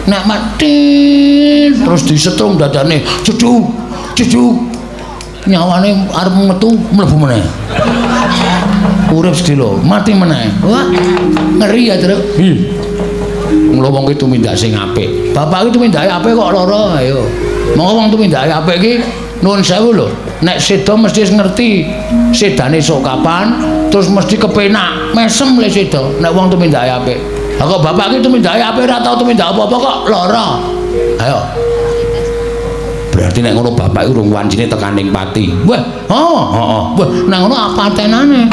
nek mati terus disetrum dadane ceduk nyawane arep metu mlebu meneh urip sedilo mati meneh wah ngeri ya Truk mula wong ki tumindak sing apik bapak ki tumindake apik kok lara ayo monggo wong tumindake apik ki nuwun sewu lho nek sedo mesti ngerti sedane sok kapan terus mesti kepenak mesem le sedo nek wong tumindake apik lha kok bapak ki tumindake apik ora tau tumindak apa-apa kok lara ayo berarti nek ngono bapak iki urung wancine tekaning pati wah wah nek ngono apa tenane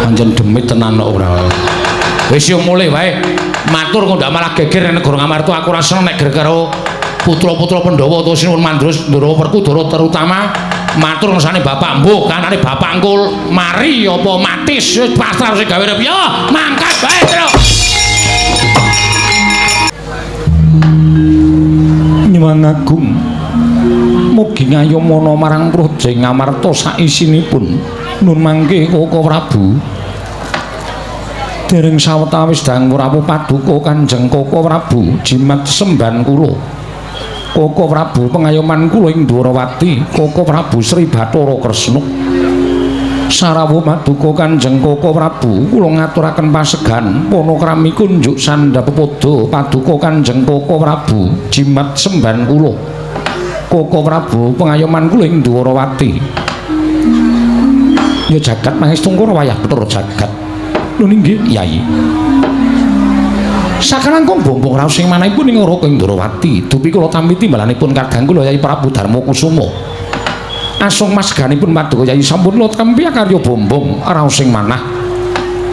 pancen demit tenan kok ora wis yo mulih wae matur kok ndak malah geger negara Ngamarta aku ora seneng nek geger karo putra-putra Pandhawa utawa Sinuwun Mandros Ndara Werkudara terutama matur ngersane bapak mbok kanane bapak engkul mari apa matis wis pasrah sing gawe rep yo mangkat bae Truk Nyuwun Agung mugi ngayomana marang Praja Ngamarta saisinipun nun mangke Koko Prabu dereng sawetawis dang Prabu Paduka Kanjeng Koko Prabu jimat semban kula Koko Prabu pengayoman kula ing Dwarawati Koko Prabu Sri Bathara Kresna Sarawa Paduka Kanjeng Koko Prabu kula ngaturaken pasegan panakrami kunjuk sandhapada Paduka Kanjeng Koko Prabu jimat semban kula Koko Prabu pengayoman kula ing Dwarawati ya jagat Mahistungkara wayah Bathara jagat lho nggih Yai sakalangkung bombong raos sing manahipun ing Raka Indrawati dupi kula tampi timbalanipun kadang kula Yai Prabu Darmakusuma asung masganipun Paduka Yai sampun kula tampi karya bombong raos sing manah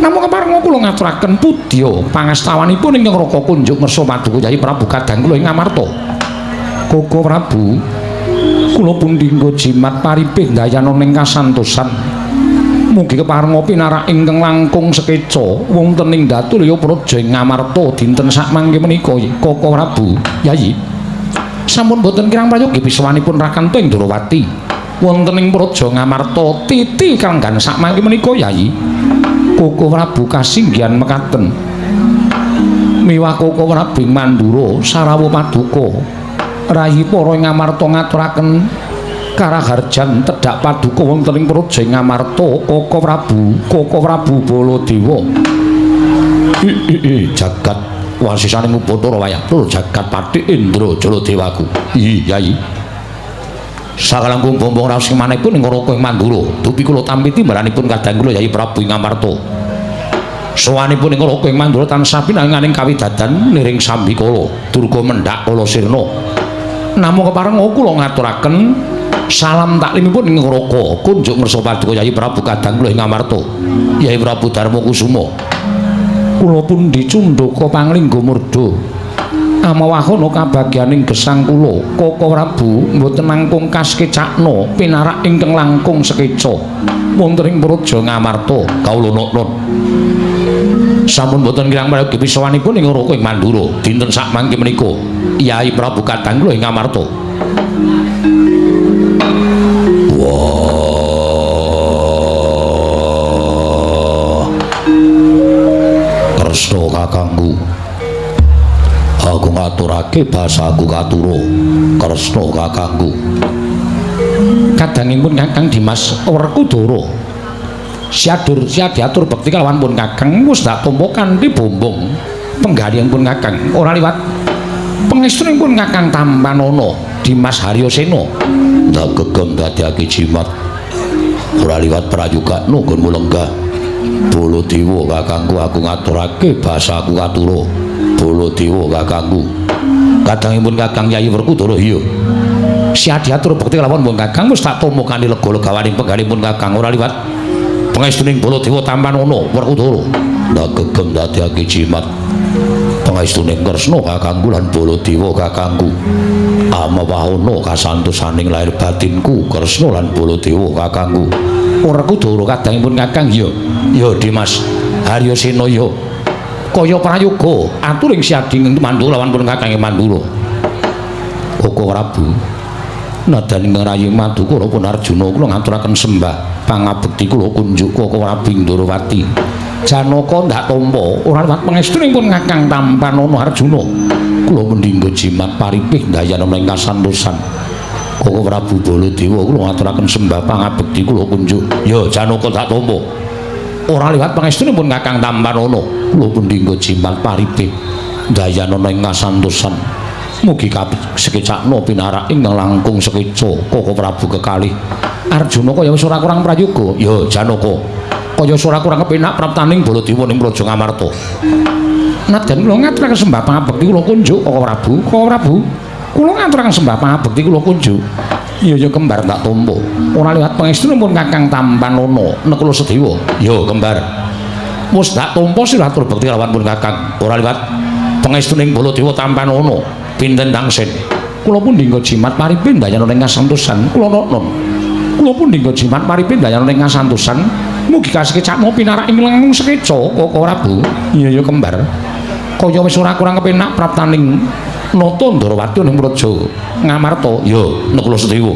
namung kepareng kula ngaturaken pudya pangastawanipun ing Raka kunjuk ngersa Paduka Yai Prabu kadang kula ing Ngamarta Koko Prabu kula pun dinggo jimat paripih dayana ning kasantosan mugi kepareng pinarak ingkang langkung sekeca wonten ing Datulya Praja Ngamarta dinten sakmangke menika Koko Prabu Yayi sampun boten kirang prayogi biswanipun rakanta ing Ndrawati wonten ing Praja Ngamarta titi kanggan sakmangke menika Yayi Koko Prabu kasinggihan mekaten miwah Koko Prabu Mandura Sarawa Paduka rayi para Ngamarta ngaturaken karaharjan tedhak Paduka wonten ing Praja Ngamarta Koko Prabu Baladewa jagat wasisaning Upadara wayah tur jagat Pathi Indra Jaladewaku Yai sakalangkung bombong raos sing manahipun ing Raka Mandura dupi kula tampi timbalanipun kadang kula Yai Prabu Ngamarta sawanipun ing Raka Mandura tansah pinanganing kawidadan niring sambikala durga mendhak kala sirna namung kepareng kula ngaturaken salam taklimipun ing Raka kunjuk ngersa Paduka Yai Prabu kadang kula ing Ngamarta Yai Prabu Darmakusuma kula pun dicundhaka panglingga murda amawahana kabagyaning gesang kula Koko Prabu mboten langkung kaskecakna pinarak ingkang langkung sekeca wonten ing Praja Ngamarta kawula nun sampun mboten kirang prayogi pisawanipun ing Raka ing Mandura dinten sakmangke menika Yai Prabu kadang kula ing Ngamarta Kresna kakangku aku ngaturake basaku katura Kresna kakangku kadangipun Kakang Dimas Werkudara siadur bekti kalawan pun Kakang wis dak tampa kanthi bombong penggalihipun Kakang ora liwat pangestunipun Kakang Tampanana Dimas Haryasena ndak gegem dadekake jimat ora liwat prayoga nugun mulenggah Baladewa kakangku aku ngaturake basaku katura Baladewa kakangku kadangipun Kakang Yai Werkudara iya siadiatur bekti kalawan pun Kakang wis tak tampa kanthi lega-legawaning penggalihipun Kakang ora liwat pangestuning Baladewa Tampanana Werkudara ndak gegem dadekake jimat pangestuning Kresna kakangku lan Baladewa kakangku amawahana kasantosaning lair batinku Kresna lan Baladewa kakangku Werkudara kadangipun Kakang ya Dimas Haryasena ya kaya prayoga aturing siading Mandura lawan pun Kakang Mandura Koko Prabu nadyan ngrayi Madukara pun Arjuna kula ngaturaken sembah pangabekti kula kunjuk Koko Prabu Ndrawati Janaka ndak tampa ora liwat pangestunipun Kakang Tampanana Arjuna. Kula mendhingga jimat paripih dayana ing kasantosan. Koko Prabu Baladewa kula ngaturaken sembah pangabekti kula kunjuk. Ya Janaka ndak tampa ora liwat pangestunipun Kakang Tampanana. Kula mendhingga jimat paripih dayana ing kasantosan. Mugi sekecakna pinarak ingkang langkung sekeca Koko Prabu kekalih. Arjuna kaya wis ora kurang prayoga. Ya Janaka kaya ora kurang kepenak praptaning Baladewa ning Praja Ngamarta. Nadyan kula ngaturaken sembah pangabekti kula kunjuk Koko Prabu. Koko Prabu, kula ngaturaken sembah pangabekti kula kunjuk. Ya kembar tak tampa. Ora liwat pangestunipun Kakang Tampanana Nekula Sedewa. Ya kembar. Wis tak tampa silatur bekti lawan pun Kakang. Ora liwat pangestuning Baladewa Tampanana pinten tangsen. Kula pun dinggo jimat paripin dayana ing kasantosan. Kula non. Kula pun dinggo jimat paripin dayana ing kasantosan. Mugi kasekecakna pinarak ing langkung sekeca Koko Prabu. Iya kembar. Kaya wis ora kurang kepenak praptaning nata Ndarawati ning Praja Ngamarta. Ya Nekula Sedewa.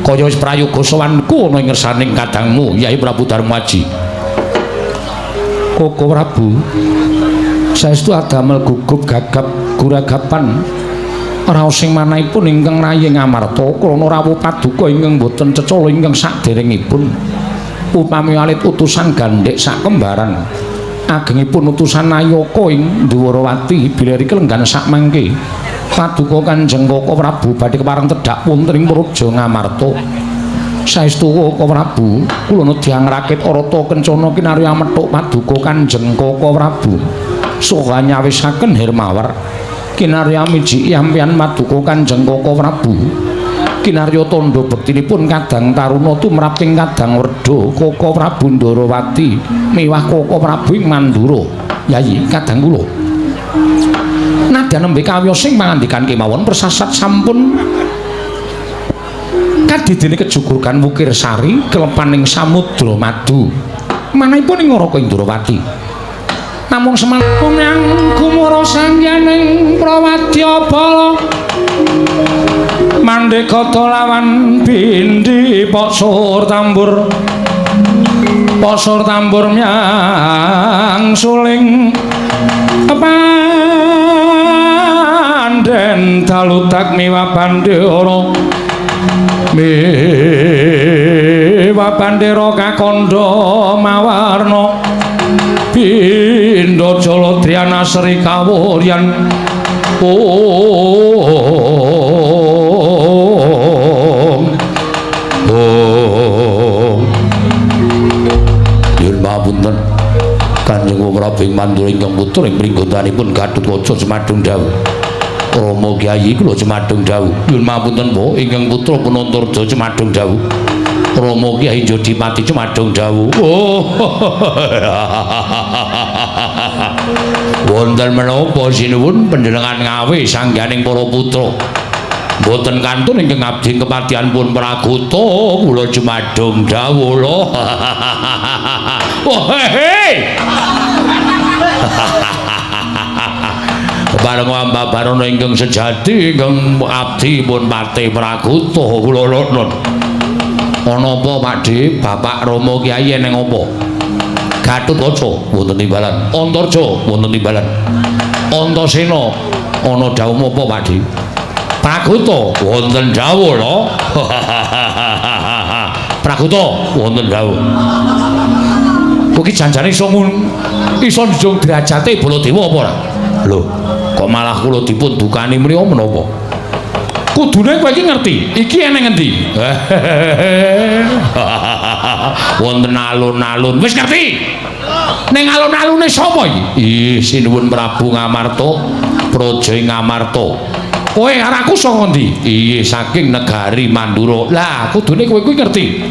Kaya wis prayoga sowanku ana ing ngersaning kadangmu Yai Prabu Darmaji. Koko Prabu saestu adamel gugup gagap guragapan raos sing manahipun ingkang rayi Ngamarta krana rawuh paduka ingkang boten cecala ingkang saderengipun upami alit utusan gandhek sak kembaran agengipun utusan Nayaka ing Dwarawati bileri kelenggan sak mangke paduka Kanjeng Koko Prabu badhe kepareng tedhak wonten ing Praja Ngamarta. Saestu Koko Prabu kula nedya ngrakit arata kencana kinarya methuk paduka Kanjeng Koko Prabu saha nyawisaken Hermawar kinarya miji yampian paduka Kanjeng Koko Prabu kinarya tandha bektinipun kadang taruna tumraping kadang werda Koko Prabu Ndarawati miwah Koko Prabu ing Mandura. Yayi kadang kula nadyan nembe kawiyos sing pangandikan kemawon persasat sampun kadidene kejukurkan Wukir Sari kelepaning Samudra Madu manahipun ing Ngaraka Indrawati. Namung semanten yang kumara sangyaning Prawadyabala mandekata lawan bindi posur tambur myang suling pandhen dalutak miwa bandara kakandha mawarna Pindha Jala Driyana Sri Kawuryan Nyuwun pamunten Kanjeng Prabu ing Mandura ingkang putra ing pringgotanipun Gatotkaca Jumadung dawuh Rama Kyai kula Jumadung dawuh nyuwun pamunten Po ingkang putra Punantarja Jumadung dawuh Rama Kyai Jodipati Jumadung dawuh. Wonten menapa sinuwun panjenengan ngawe sangganing para putra. Mboten kantun ingkang abdi kepatihan pun Prakuta kula Jumadung dawuh lho. Bareng ambabarana ingkang sejati ingkang abdi pun Patih Prakuta kula nuwun. Ana apa Pakde? Bapak Rama Kyai eneng apa? Gatotkaca wonten timbalan. Antarja wonten timbalan. Antasena ana dawuh apa Pakde? Prakuta wonten dawuh lho. Prakuta wonten dawuh. Kuwi janjane iso njung derajate Baladewa apa ora? Lho, kok malah kula dipun dukani mriya menapa? Kudune kowe iki ngerti, iki eneng endi? Wonten alun-alun. Wis ngerti? Ning alun-alune sapa iki? Ih, sinuwun Prabu Ngamarta, Praja Ngamarta. Kowe karo aku saka ndi? Iya, saking negari Mandura. Lah, kudune kowe kuwi ngerti.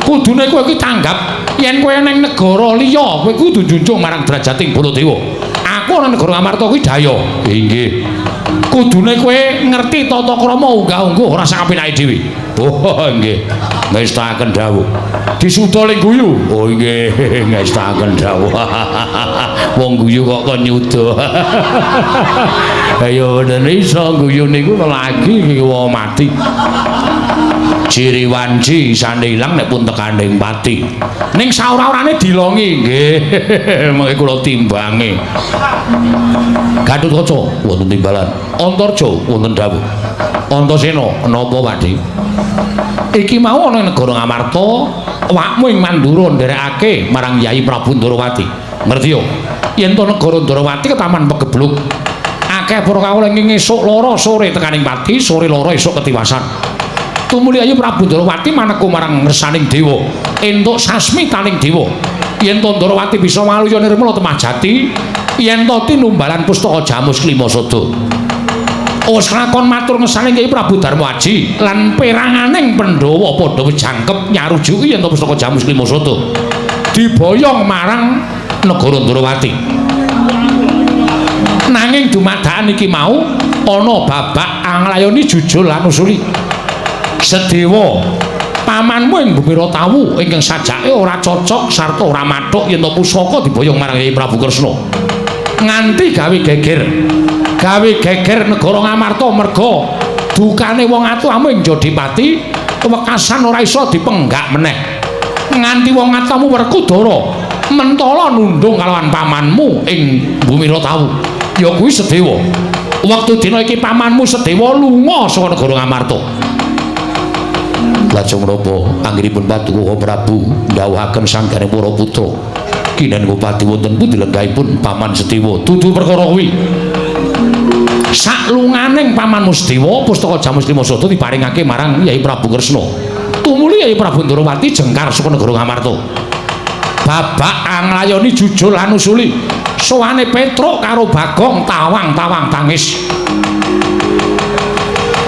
Kudune kowe kuwi tanggap yen kowe ning negara liya, kowe kudu njunjung marang derajating Baladewa. Aku ana negara Ngamarta kuwi daya. Inggih. Kudune kowe ngerti tata krama unggah-ungguh ora sak apinake dhewe. Oh nggih. Ngestaken dawuh. Disuda ling guyu. Oh nggih, ngestaken dawuh. Wong guyu kok kon nyuda. Ayo bener iso guyu niku lagi iki wong mati. ciri wanci sane ilang nek pun tekaning pati ning saora-orane dilongi nggih mengke kula timbangi Gatotkaca wonten timbalan Antarja wonten dawuh Antasena napa Pakde iki mau ana ing negara Ngamarta awakmu ing Mandura nderekake marang Yai Prabu Ndarawati ngerti yo yen to negara Ndarawati ketaman pegebluk akeh para kawula ing esuk loro sore tekaning pati sore loro esuk ketiwasan tumuli ayu Prabu Ndarawati maneka marang ngersaning dewa entuk sasmitaning dewa yen to Ndarawati bisa maluya nirmala temah jati yen to tinumbalan pustaka Jamus Klimasada wis lakon matur ngesaning Kyai Prabu Darmawaji lan peranganing Pandhawa padha jangkep nyarujuki yen to pustaka Jamus Klimasada diboyong marang negara Ndarawati nanging dumadakan iki mau ana babak anglayoni jujul lan usuli Sedewa pamanmu ing Bumiratawu ingkang sajake ora cocok sarta ora mathuk yen to pusaka diboyong marang Kyai Prabu Kresna nganti gawe geger negara Ngamarta merga dukane wong atuhamu ing Jodipati wekasan ora iso dipenggak meneh nganti wong atuhamu Werkudara mentala nundung kalawan pamanmu ing Bumiratawu ya kuwi Sedewa wektu dina iki pamanmu Sedewa lunga saka negara Ngamarta lajeng menapa anggenipun Paduka Prabu ndhawuhaken sanggaring para putra kinen Bupati wonten pundi lenggahipun paman Sedewa dudu perkara kuwi saklunganing pamanmu Sedewa pustaka Jamus Klimasada diparingake marang Yai Prabu Kresna tumuli Yai Prabu Ndarawati jengkar saka negara Ngamarta babak anglayoni jujul lan usuli sowane Petruk karo Bagong tawang tangis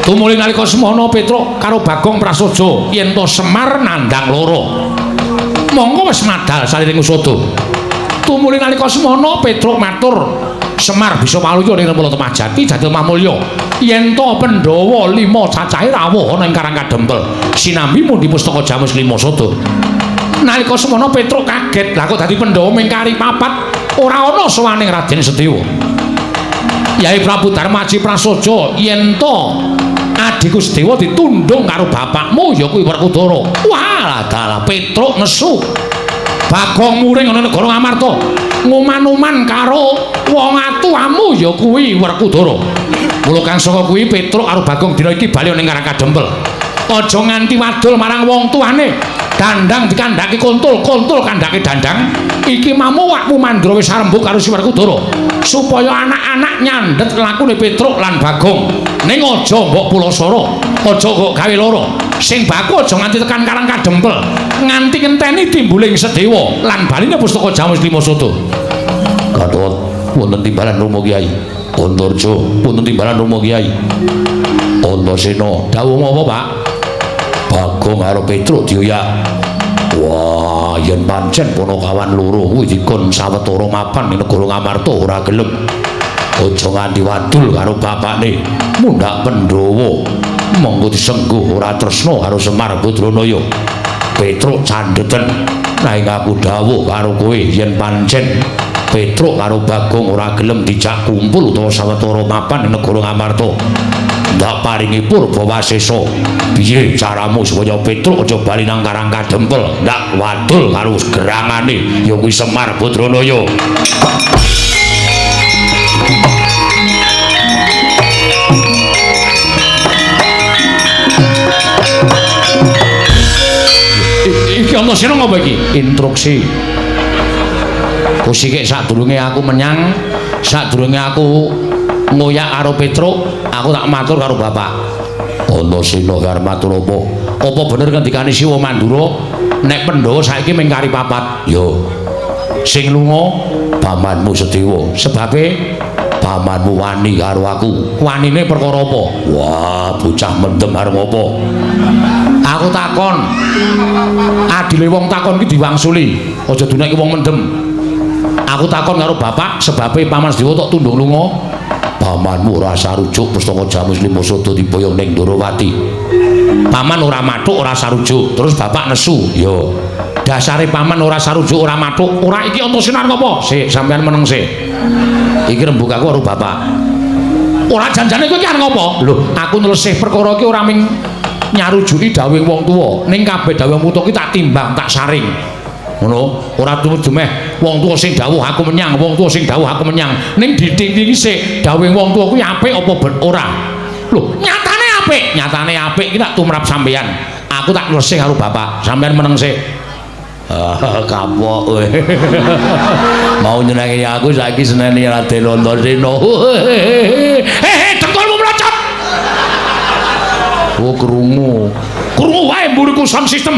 tumuli nalika semana Petruk karo Bagong prasaja yen to Semar nandhang loro monggo wis madal saliring usada tumuli nalika semana Petruk matur Semar bisa maluya ning Nirmala Temah Jati jadil mamulya yen to Pandhawa 5 cacahe rawuh ana ing Karang Kadempel sinambi mundi pustaka Jamus Klimasada nalika semana Petruk kaget lha kok dadi Pandhawa mingkari papat ora ana sawaning Raden Sedewa Yai Prabu Darmaji prasaja yen to adhiku Sedewa ditundung karo bapakmu ya kuwi Werkudara walah dalah Petruk nesu Bagong muring ana negara Ngamarta nguman-uman karo wong atuhamu ya kuwi Werkudara mula kang saka kuwi Petruk karo Bagong dina iki bali ning Karang Kadempel aja nganti wadul marang wong tuane dandang dikandhaki kontul kandhake dandang iki mamu wakmu Mandra wis arembuk karo si Werkudara supaya anak-anak nyandhet lakune Petruk lan Bagong ning aja mbok pulasara aja kok gawe lara sing baku aja nganti tekan Karang Kadempel nganti ngenteni timbuling Sedewa lan baline pustaka Jamus Klimasada Gatot wonten timbalan Rama Kyai Antarja wonten timbalan Rama Kyai Antasena dawuh apa Pak Bagong karo Petruk dioyak wah yen pancen Panakawan loro kuwi dikon sawetara mapan ning negara Ngamarta ora gelem aja nganti wadul karo bapakne mundhak Pandhawa monggo disengguh ora tresna karo Semar Badranaya Petruk candheten nanging aku dawuh karo kowe yen pancen Petruk karo Bagong ora gelem dijak kumpul utawa sawetara mapan ning negara Ngamarta ndak paringi purba wasesa piye caramu supaya Petruk aja bali nang Karang Kadempel ndak wadul karo gerangane ya kuwi Semar Badranaya iki Antasena ngapa iki instruksi kusike sadurunge aku menyang sadurunge aku ngoyak karo Petruk aku tak matur karo bapak Antasena karo matur apa bener ngendikane Siwa Mandura nek Pandhawa saiki mingkari papat yo sing lunga pamanmu Sedewa sebabe pamanmu wani karo aku wanine perkara apa wah bocah mendem arep apa aku takon adile wong takon ki diwangsuli aja duneki wong mendem aku takon karo bapak sebabe paman Sedewa tok tundung lunga pamanmu ora sarujuk pustaka Jamus Klimasada diboyong ning Ndarawati paman ora mathuk ora sarujuk terus bapak nesu yo dasare paman ora sarujuk ora mathuk ora iki Antasena ngopo sik sampean meneng sik iki rembug aku karo bapak ora janjane kowe iki arep ngopo lho aku nlesih perkara iki ora ming nyarujuni dawuh wong tuwa ning kabeh dawuh wong tuwa ki tak timbang tak saring ngono ora dumeh wong tuwa sing dawuh aku menyang wong tuwa sing dawuh aku menyang ning diting-tingi sik dawuh wong tuwa kuwi apik apa ora lho nyatane apik ki tak tumrap sampeyan aku tak ngresih karo bapak sampeyan meneng sik kapok kowe mau nyenengi aku saiki seneni Raden Antasena dengkulmu mlocot oh krungu wae mburiku sound system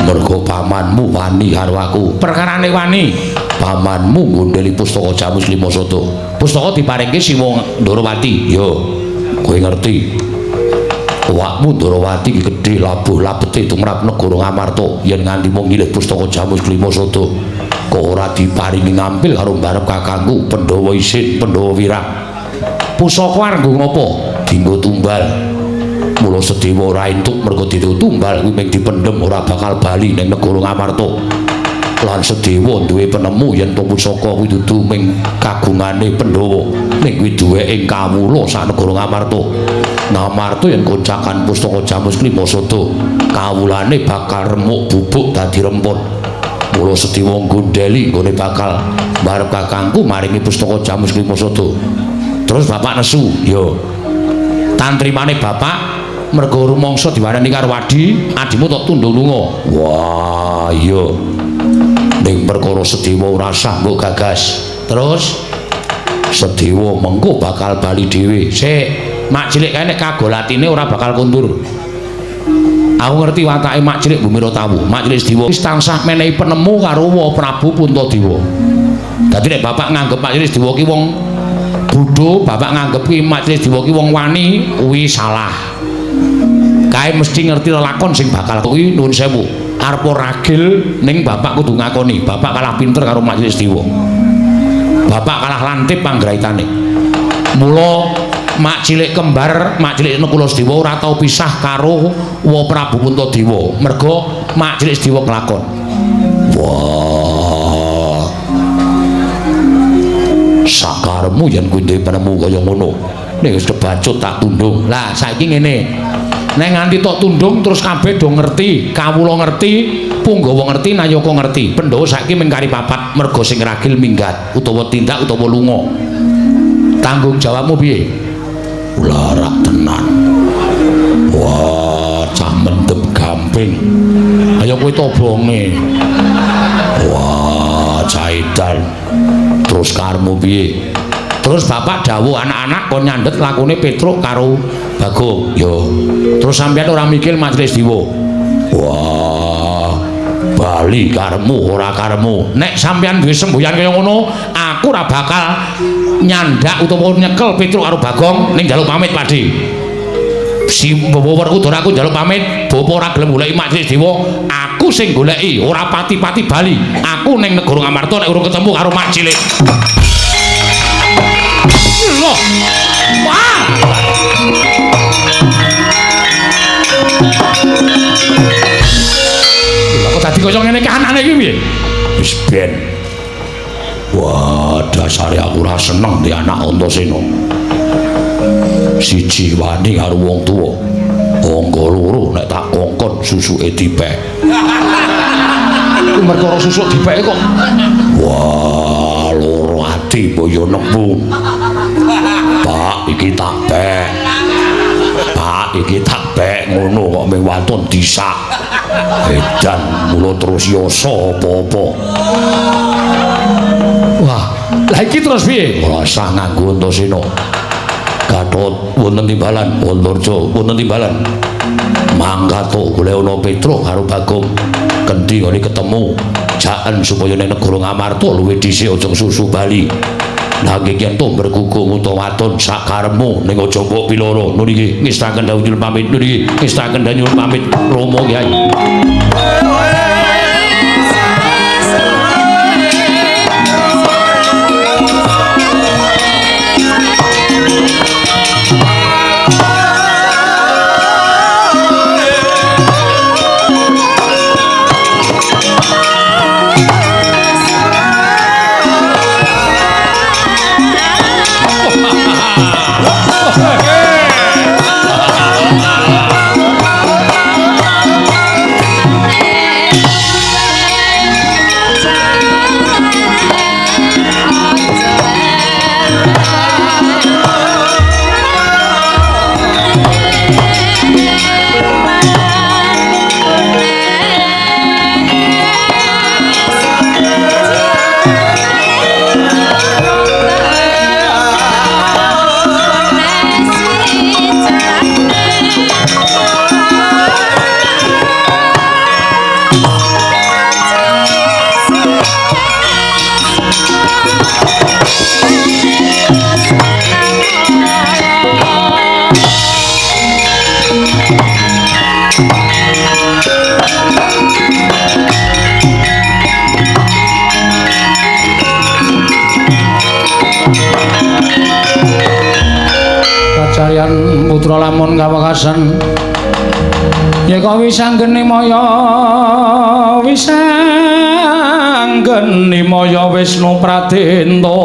mergo pamanmu wani karo aku perkarane wani pamanmu ngundeli pustaka Jamus Lima Soto pustaka diparingke Siwa Ndarawati yo kowe ngerti awakmu Ndarawati iki gedhe labuh labete tumrap negara Ngamarta yen nganti mung ngilih pustaka Jamus Lima Soto kok ora diparingi ngambil karo mbarep kakangku Pandhawa Isin Pandhawa Wirang pusaka arep ngopo dienggo tumbal mula Sedewa ora entuk mergo dienggo tumbal kuwi mung dipendhem ora bakal bali ning negara Ngamarta lan Sedewa duwe penemu yen to pusaka kuwi dudu ming kagungane Pandhawa ning kuwi duweke kawula sak negara Ngamarta Ngamarta yen koncakan pustaka Jamus Lima Soto kawulane bakal remuk bubuk dadi rempun mula Sedewa nggondeli nggone bakal mbarep kakangku maringi pustaka Jamus Lima Soto terus bapak nesu yo tantrimane bapak mergo rumangsa diwarani karo adimu tok tunduk lunga wah iya ning perkara Sedewa ora sah mbok gagas terus Sedewa mengko bakal bali dhewe sik mak cilik kae nek kagolatine ora bakal kundur aku ngerti watake mak cilik Bumira Tawu mak cilik Sedewa wis tansah menehi penemu karo Prabu Puntadewa dadi nek bapak nganggep mak cilik Sedewa ki wong bodho bapak nganggep ki mak cilik Sedewa ki wong wani kuwi salah kae mesti ngerti lelakon sing bakal kuwi nuwun sewu arep ragil ning bapak kudu ngakoni bapak kalah pinter karo mak cilik Sedewa bapak kalah lantip panggraitane mula mak cilik kembar mak cilik Kula Sedewa ora tau pisah karo Prabu Puntadewa mergo mak cilik Sedewa kelakon wah sakaremu yen kuwi ndek penemu kaya ngono nek wis kebacut tak tundung lah saiki ngene nek nganti tok tundung terus kabeh do ngerti kawula ngerti Punggawa ngerti Nayaka ngerti Pandhawa saiki mung kari papat mergo sing ragil minggat utawa tindak utawa lunga tanggung jawabmu piye ularak tenan wah cah mendem gamping ayo kowe tobonge wah cah edan terus karmu piye terus bapak dawuh anak-anak kon nyandet lakune Petruk karo Bagong yo terus sampean ora mikir Majelis Dewa wah bali karemu ora karemu nek sampean duwe semboyan kaya ngono aku ora bakal nyandak utawa nyekel Petruk karo Bagong ning njaluk pamit Pakde si bawa werku aku njaluk pamit bapak ora gelem goleki Majelis Dewa aku sing goleki ora pati-pati bali aku ning negara Ngamarta nek urung ketemu karo mak cilik loh wah kok dadi kaya ngene iki anane iki piye wis ben wah dasare aku ora seneng di anak Antasena siji wani karo wong tuwa angka loro nek tak kongkon susuke dipek ku perkara susuk dipeke kok wah loro ati boyo nembung Pak iki tak bek Pak iki tak bek ngono kok mung wonten disak edan mula terus yasa apa-apa wah lha iki terus piye rasa nganggo Antasena Gatot wonten timbalan Wontorjo wonten timbalan mangkat to golek ana Petruk karo Bagong kendi ngene ketemu jaen supaya ning negara Ngamarta luwih dhisik aja susu bali nanging yen to bergugung utawa waton sak karepmu ning aja mbok piloro nun iki ngestaken dawuh nyuwun pamit nun iki ngestaken dawuh nyuwun pamit Rama Kyai kaliyan putra lamun kawekasan yeka wisanggeni maya Wisnu Pradenta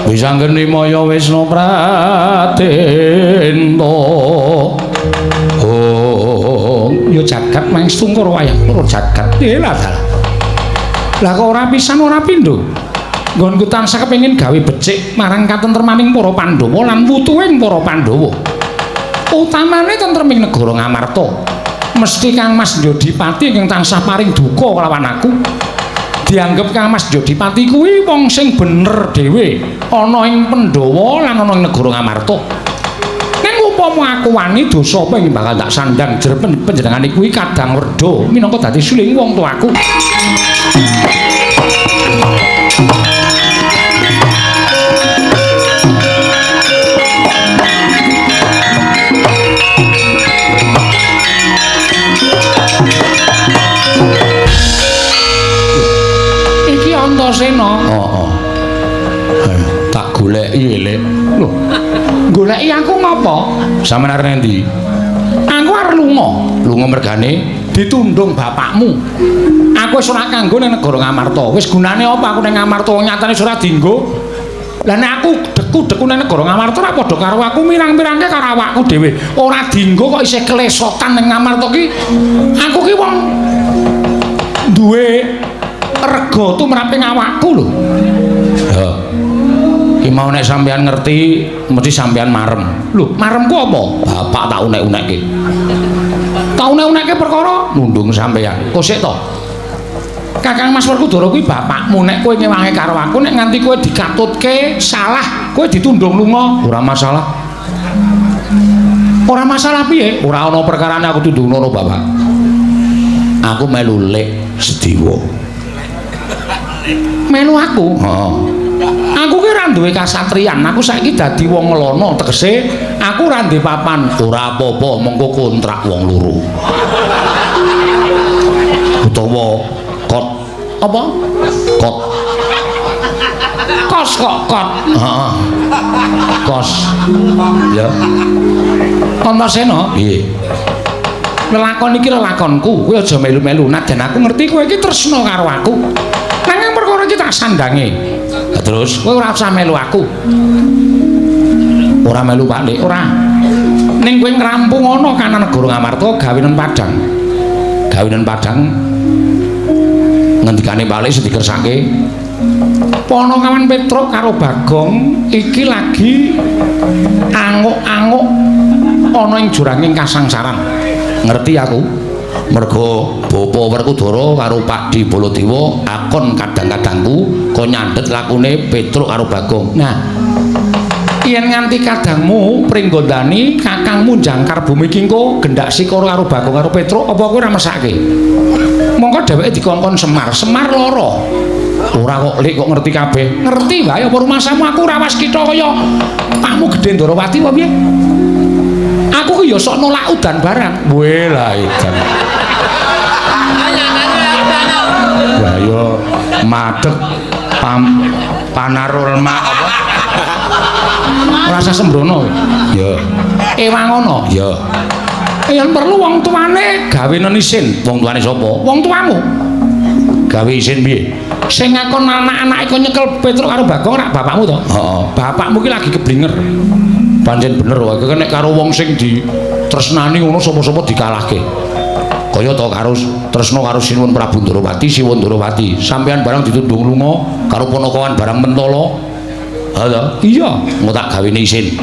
wisanggeni maya Wisnu Pradenta ya jagat mangsungkur wayang loro jagat lah lah kok ora pisan ora pindho nggonku tansah kepengin gawe becik marang katentremaning para Pandhawa lan wutuhing para Pandhawa utamane tentreming negara Ngamarta mesti Kang Mas Jodipati ingkang tansah paring duka kelawan aku dianggep Kang Mas Jodipati kuwi wong sing bener dhewe ana ing Pandhawa lan ana ing negara Ngamarta ning upama aku wani dosa apa ing bakal tak sandang jer panjenengane kuwi kadang werda minangka dadi suling wong tuaku Antasena. Tak goleki elek. Lho. Goleki aku ngopo? Sampeyan arep endi? Aku arep lunga mergane ditundung bapakmu. Aku wis ora kanggo ning negara Ngamarta. Wis gunane apa aku ning Ngamarta nyatane ora dienggo. Lah nek aku deku-deku ning negara Ngamarta ora padha karo aku mirang-mirangke karo awakku dhewe. Ora dienggo kok isih klesotan ning Ngamarta ki. Aku ki wong duwe rega tumraping awakku lho. Ya. Ki mau nek sampean ngerti mesti sampean marem. Lho, maremku apa? Bapak tak unek-unekke. Tak unek-unekke perkara nundung sampean. Kok sik to? Kakang Mas Werkudara kuwi bapakmu nek kowe ngewangi karo aku nek nganti kowe dikatutke salah, kowe ditundung lunga, ora masalah. Ora masalah piye? Ora ana perkarane aku tundung ngono, Bapak. Aku melu lek Sediwa. Melu aku? Heeh. Aku ki ora duwe kasatriyan, aku saiki dadi wong ngelono, tegese aku ora ndek papan. Ora apa-apa, mengko kontrak wong loro. Utawa kot apa? Kot. Kos kok kot. Heeh. Kos. Ya. Antasena? Piye? Lelakon iki lelakonku, kowe aja melu-melu. Najan aku ngerti kowe iki tresna karo aku. Nanging perkara iki tak sandange. Terus kowe ora usah melu aku. Ora melu balik, ora. Ning kowe ngrampung ana kana negara Ngamarta gawenan Padang. Gawenan Padang ngendikane balik sing dikersake. Ponokawan Petruk karo Bagong iki lagi anguk-anguk ana ing juranging kasangsaran. Ngerti aku? Mergo Bapa Werkudara karo Pak Di Baladewa akon kadang-kadangku kok nyandhet lakune Petruk karo Bagong. Nah, yen nganti kadangmu pringgondani kakangmu jangkar bumi kingko gendak sikara karo Bagong karo Petruk apa kowe ora mesake? Mongko dheweke dikongkon Semar loro. Ora kok Lik kok ngerti kabeh. Ngerti wae apa rumasamu aku ora was kita kaya Pakmu Gedhe Ndarawati apa piye? Aku ki ya sok nolak udan barang. Weh lah edan. Ya yo madeg panarul mak apa? Rasa sembrono. Ya. Ewangono. Ya. Yen perlu wong tuane gawenan isin. Wong tuane sapa? Wong tuamu. Gawe isin piye? Sing ngakon anak-anak iku nyekel Petruk karo Bagong rak bapakmu to? Heeh. Bapakmu ki lagi keblinger. Pancen bener wae nek karo wong sing ditresnani ngono sapa-sapa dikalahke. Kaya to karo tresna karo Sinuwun Prabu Ndarawati, Siwun Ndarawati. Sampeyan barang ditundung lunga karo ponokawan barang Mentala. Ha to? Iya, engko tak gawene isin.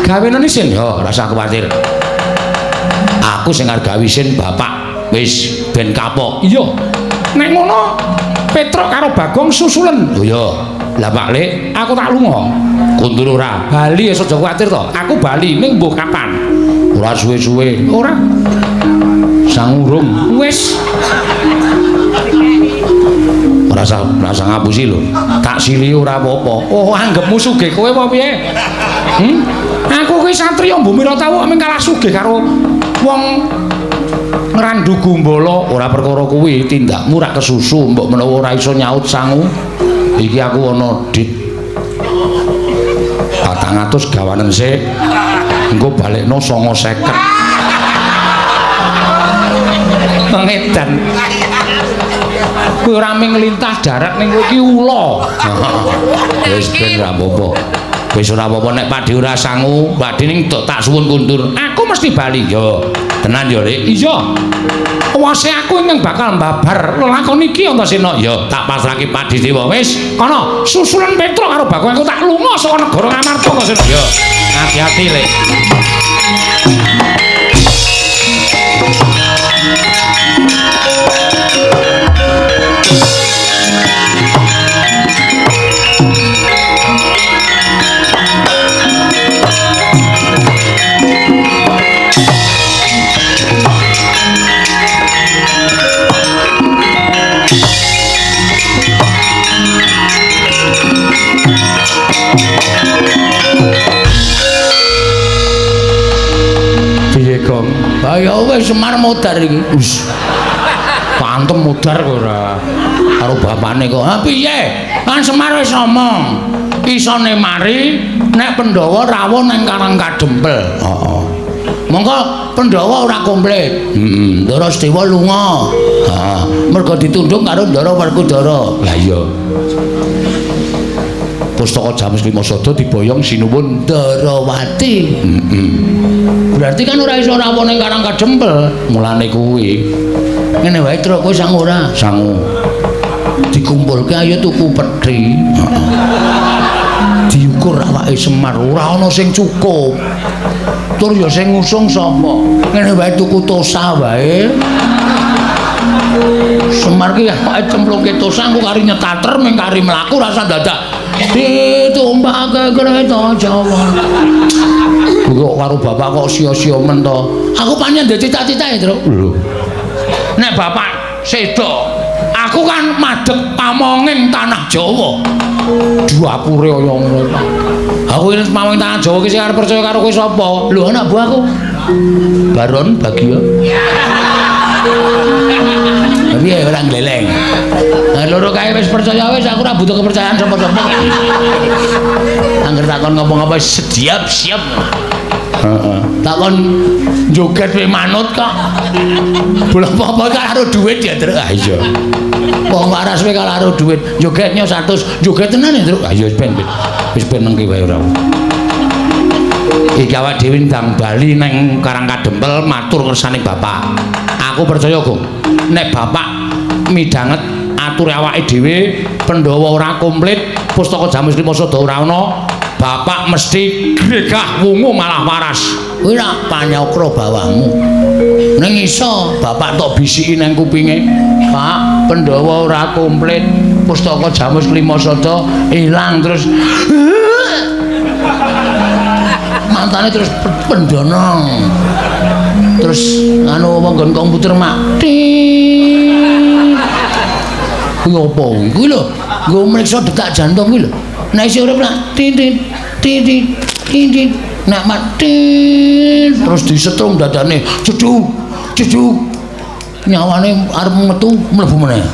Gawenan isin ya, ora usah kuwatir. Aku sing arep gawe isin bapak. Wis ben kapok. Iya. Nek ngono Petruk karo Bagong susulen. Oh iya. Lah Pak Lik, aku tak lunga. Kundur ora. Bali aja kuwatir to. Aku bali ning mbuh kapan? Ora suwe-suwe. Ora. Sangurung. Wis. Rasa ngapusi lho. Tak sili ora apa-apa. Oh, anggapmu sugih kowe apa piye? Aku kuwi satriya Mbumira Tawu mung kalah sugih karo wong ngrandu gumbala ora perkara kuwi tindakmu rak kesusu mbok menawa ora iso nyaut sangu iki aku ana dit 400 gawanen sik engko balekno 950 pengedan kuwi ora mung nglintah darat ning kowe iki ula wis ben ra apa-apa wis ora apa-apa nek Pakde ora sangu Pakde ning tak suwun kundur aku mesti bali yo tenan yo Lek iya wase aku ingkang bakal mbabar lelakon iki Antasena ya tak pasrahke Pakde Dewa wis kono susulan Petruk karo Bagong aku tak lunga saka negara Ngamarta Antasena ya hati-hati Lek ayo wis Semar modar iki. Wis. Pantem modar kok ora. Karo bapakne kok. Ha piye? Kan Semar wis ngomong. Isone mari nek Pandhawa rawuh nang Karang Kadempel. Heeh. Monggo Pandhawa ora komplit. Heeh. Ndara Sedewa lunga. Heeh. Mergo ditundung karo Ndara Werkudara. Lah iya. Pustaka Jamus Lima Sada diboyong sinuwun Ndarawati. Heeh. Berarti kan ora iso rawuh ning Karang Kadempel. Mulane kuwi. Ngene wae Truk kowe sangu ora? Sangu. Dikumpulke ayo tuku pethi. Heeh. Diukur awake Semar ora ana sing cukup. Tur ya sing ngusung sapa? Ngene wae tuku tosa wae. Semar ki awake cemplungke tosa engko kari nyetater ming kari mlaku rasa dadak ditumpake kereta Jawa. Kok karo bapak kok sia-sia men to. Aku pancen ndek cita-citae, Truk. Lho. Nek bapak sedo, aku kan madhep pamonging tanah Jawa. Duapure kaya ngono. Aku iki pamonging tanah Jawa ki sing arep percaya karo kowe sapa? Lho anak buahku. Baron Bagio. Tapi ya orang gleleng. Loro kae wis percaya wis aku ora butuh kepercayaan sapa-sapa. Angger takon ngomong apa siap. Heeh. Takon joget we manut kok. Bola apa kan karo duit ya, Truk. Ah iya. Wong waras we karo duit, jogetnya 100, joget tenan ya, Truk. Ah iya wis ben nengki wae ora. Iki awak dhewe ndang bali nang Karang Kadempel matur kersane bapak. Aku percaya, Gong. Nek bapak midhanget atur awake dhewe Pandhawa ora komplit, Pustaka Jamus Lima Sada ora ana, bapak mesti gregah wungu malah waras. Kuwi nak panyokro bawahmu. Ning iso bapak tok bisiki nang kupinge, Pak, Pandhawa ora komplit, Pustaka Jamus Lima Sada ilang terus mantane terus pendana. Terus anu nggon komputer mak. Kuwi opo? Kuwi lho, nggo mriksa detak jantung kuwi lho. Nek isih urip nak titit. Nek mati terus disetrum dadane. Ceduk. Nyawane arep metu mlebu meneh.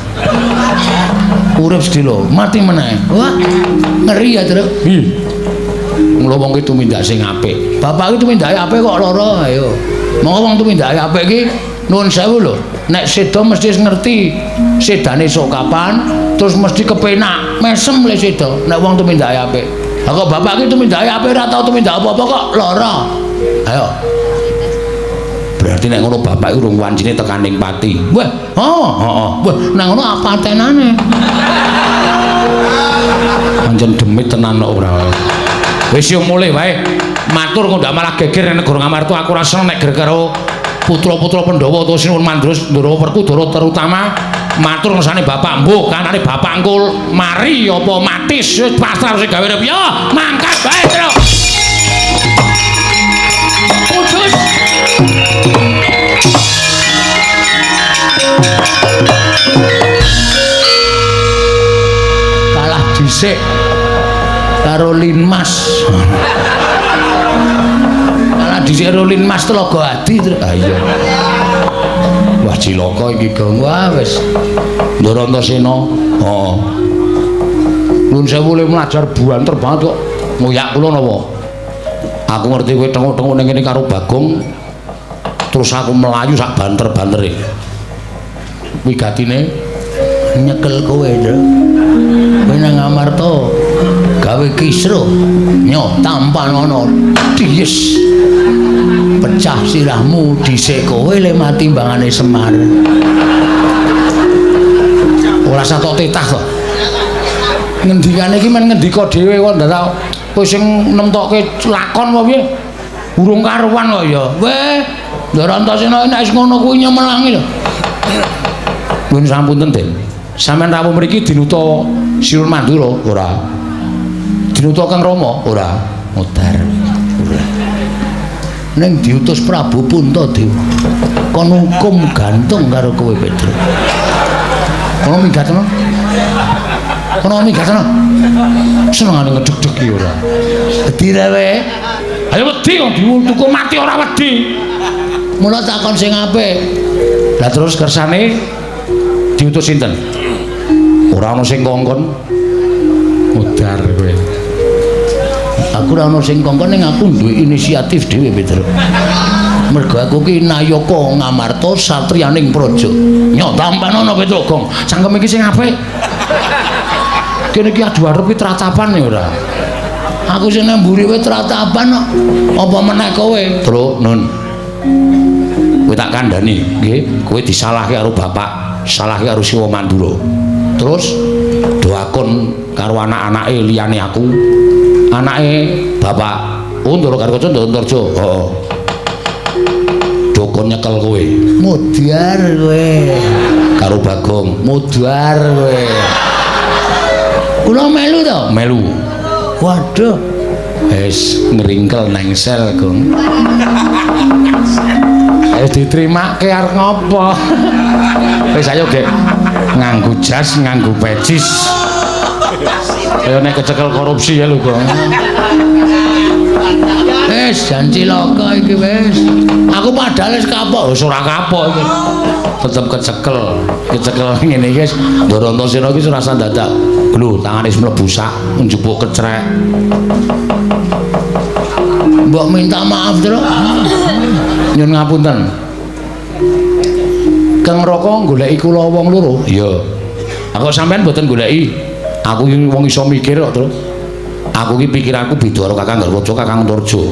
Urip sedilo, mati meneh. Wah, ngeri ya, Truk. Nggih. Mula wong ki tumindak sing apik. Bapak ki tumindake apik kok lara ayo. Monggo wong tumindake apik ki nuwun sewu lho. Nek sedo mesti ngerti sedane sok kapan, terus mesti kepenak, mesem le sedo nek wong tumindake apik. Lah kok bapak ki tumindake apik ora tau tumindak apa-apa kok lara. Ayo. Berarti nek ngono bapak iku urung wancine tekaning pati. Wah, heeh. Wah, nek ngono apa tenane? Pancen demit tenan kok ora. Wis yo mulih wae. Matur kok ndak malah geger nek negara Ngamarta aku ora seneng nek geger karo putra-putra Pandhawa utawa Sinuwun Mandros Ndara Werkudara terutama matur ngersane bapak mbuh kanane bapak engko mari apa mati wis pasrah sing gawe urip yo mangkat bae Truk. Putus. Kalah dhisik karo Linmas. Kalah dhisik karo Linmas Telaga Adi. Ah iya. cilaka iki Gong. Wah wis Ndara Antasena. Heeh. Nuwun sewu le mlajar buanter banget kok. Ngoyak kula napa? Aku ngerti kowe tengok-tengok ning kene karo Bagong. Terus aku melayu sak banter-bantere. Wigatine nyekel kowe, Ndra. Kowe nang Amarta gawe kisruh. Nyo tampan ngono. Dies. Pecah sirahmu dhisik kowe le mati mbangane Semar. Ora satok tetah kok. Ngendikane iki men ngendika dhewe kok ndak kowe sing nemtokke lakon apa piye? Urung karuan kok ya. Weh, Ndara Antasena nek wis ngono kuwi nyemelangi lho. Nuwun sampun Den. Sampeyan rawuh mriki dinuta Sirul Mandura ora? Dinuta Kang Rama ora? Modar. Ora. Ning diutus Prabu Puntadewa. Kon hukum gantung karo kowe Pedro. Kono minggatno. Kono minggatno. Senengane ngedeg-deg iki ora. Wedi rewe. Ayo wedi kok diwultuku mati ora wedi. Mula takon sing apik. Lah terus kersane diutus sinten? Ora ana sing kongkon. Modar kowe. Aku ora ana sing kongkon ning aku duwe inisiatif dhewe, Peter. Mergo aku ki Nayaka Ngamarta satriyaning praja. Nyok tampanono Petruk Gong. Cangkem iki sing apik. Kene iki adu arep ki tratapan ya ora. Aku sing nemburi kowe tratapan kok. Apa meneh kowe? Truk nun. Kowe tak kandhani, nggih, kowe disalahke karo bapak, salahke karo Siwa Mandura. Terus doakon karo anak-anake liyane aku. Anake bapak Ndara Karkoco Ndara Antarja. Heeh. Dokon nyekel kowe. Mudyar kowe. Karo Bagong, mudyar kowe. Kula melu to? Melu. Waduh. Wis ngringkel nengsel, Gong. Wis diterimake arep ngopo? Wis ayo, Gek. Nganggo jas, nganggo pecis. Kaya nek kecekel korupsi ya lho, Gong. Wis jan cilaka iki wis. Aku padahal wis kapok, wis ora kapok iki. Tetep kecekel. Kecekel ngene iki wis Ndara Antasena iki rasa dadak. Lho, tangane wis mlebu sak njupuk kecrek. Mbok minta maaf, Tru. Nyun ngapunten. Kang Raka goleki kula wong loro. Iya. Aku sampean mboten goleki. Aku iki wong iso mikir kok, Tru. Aku iki pikiranku beda karo Kakang Garwaja, Kakang Antarja.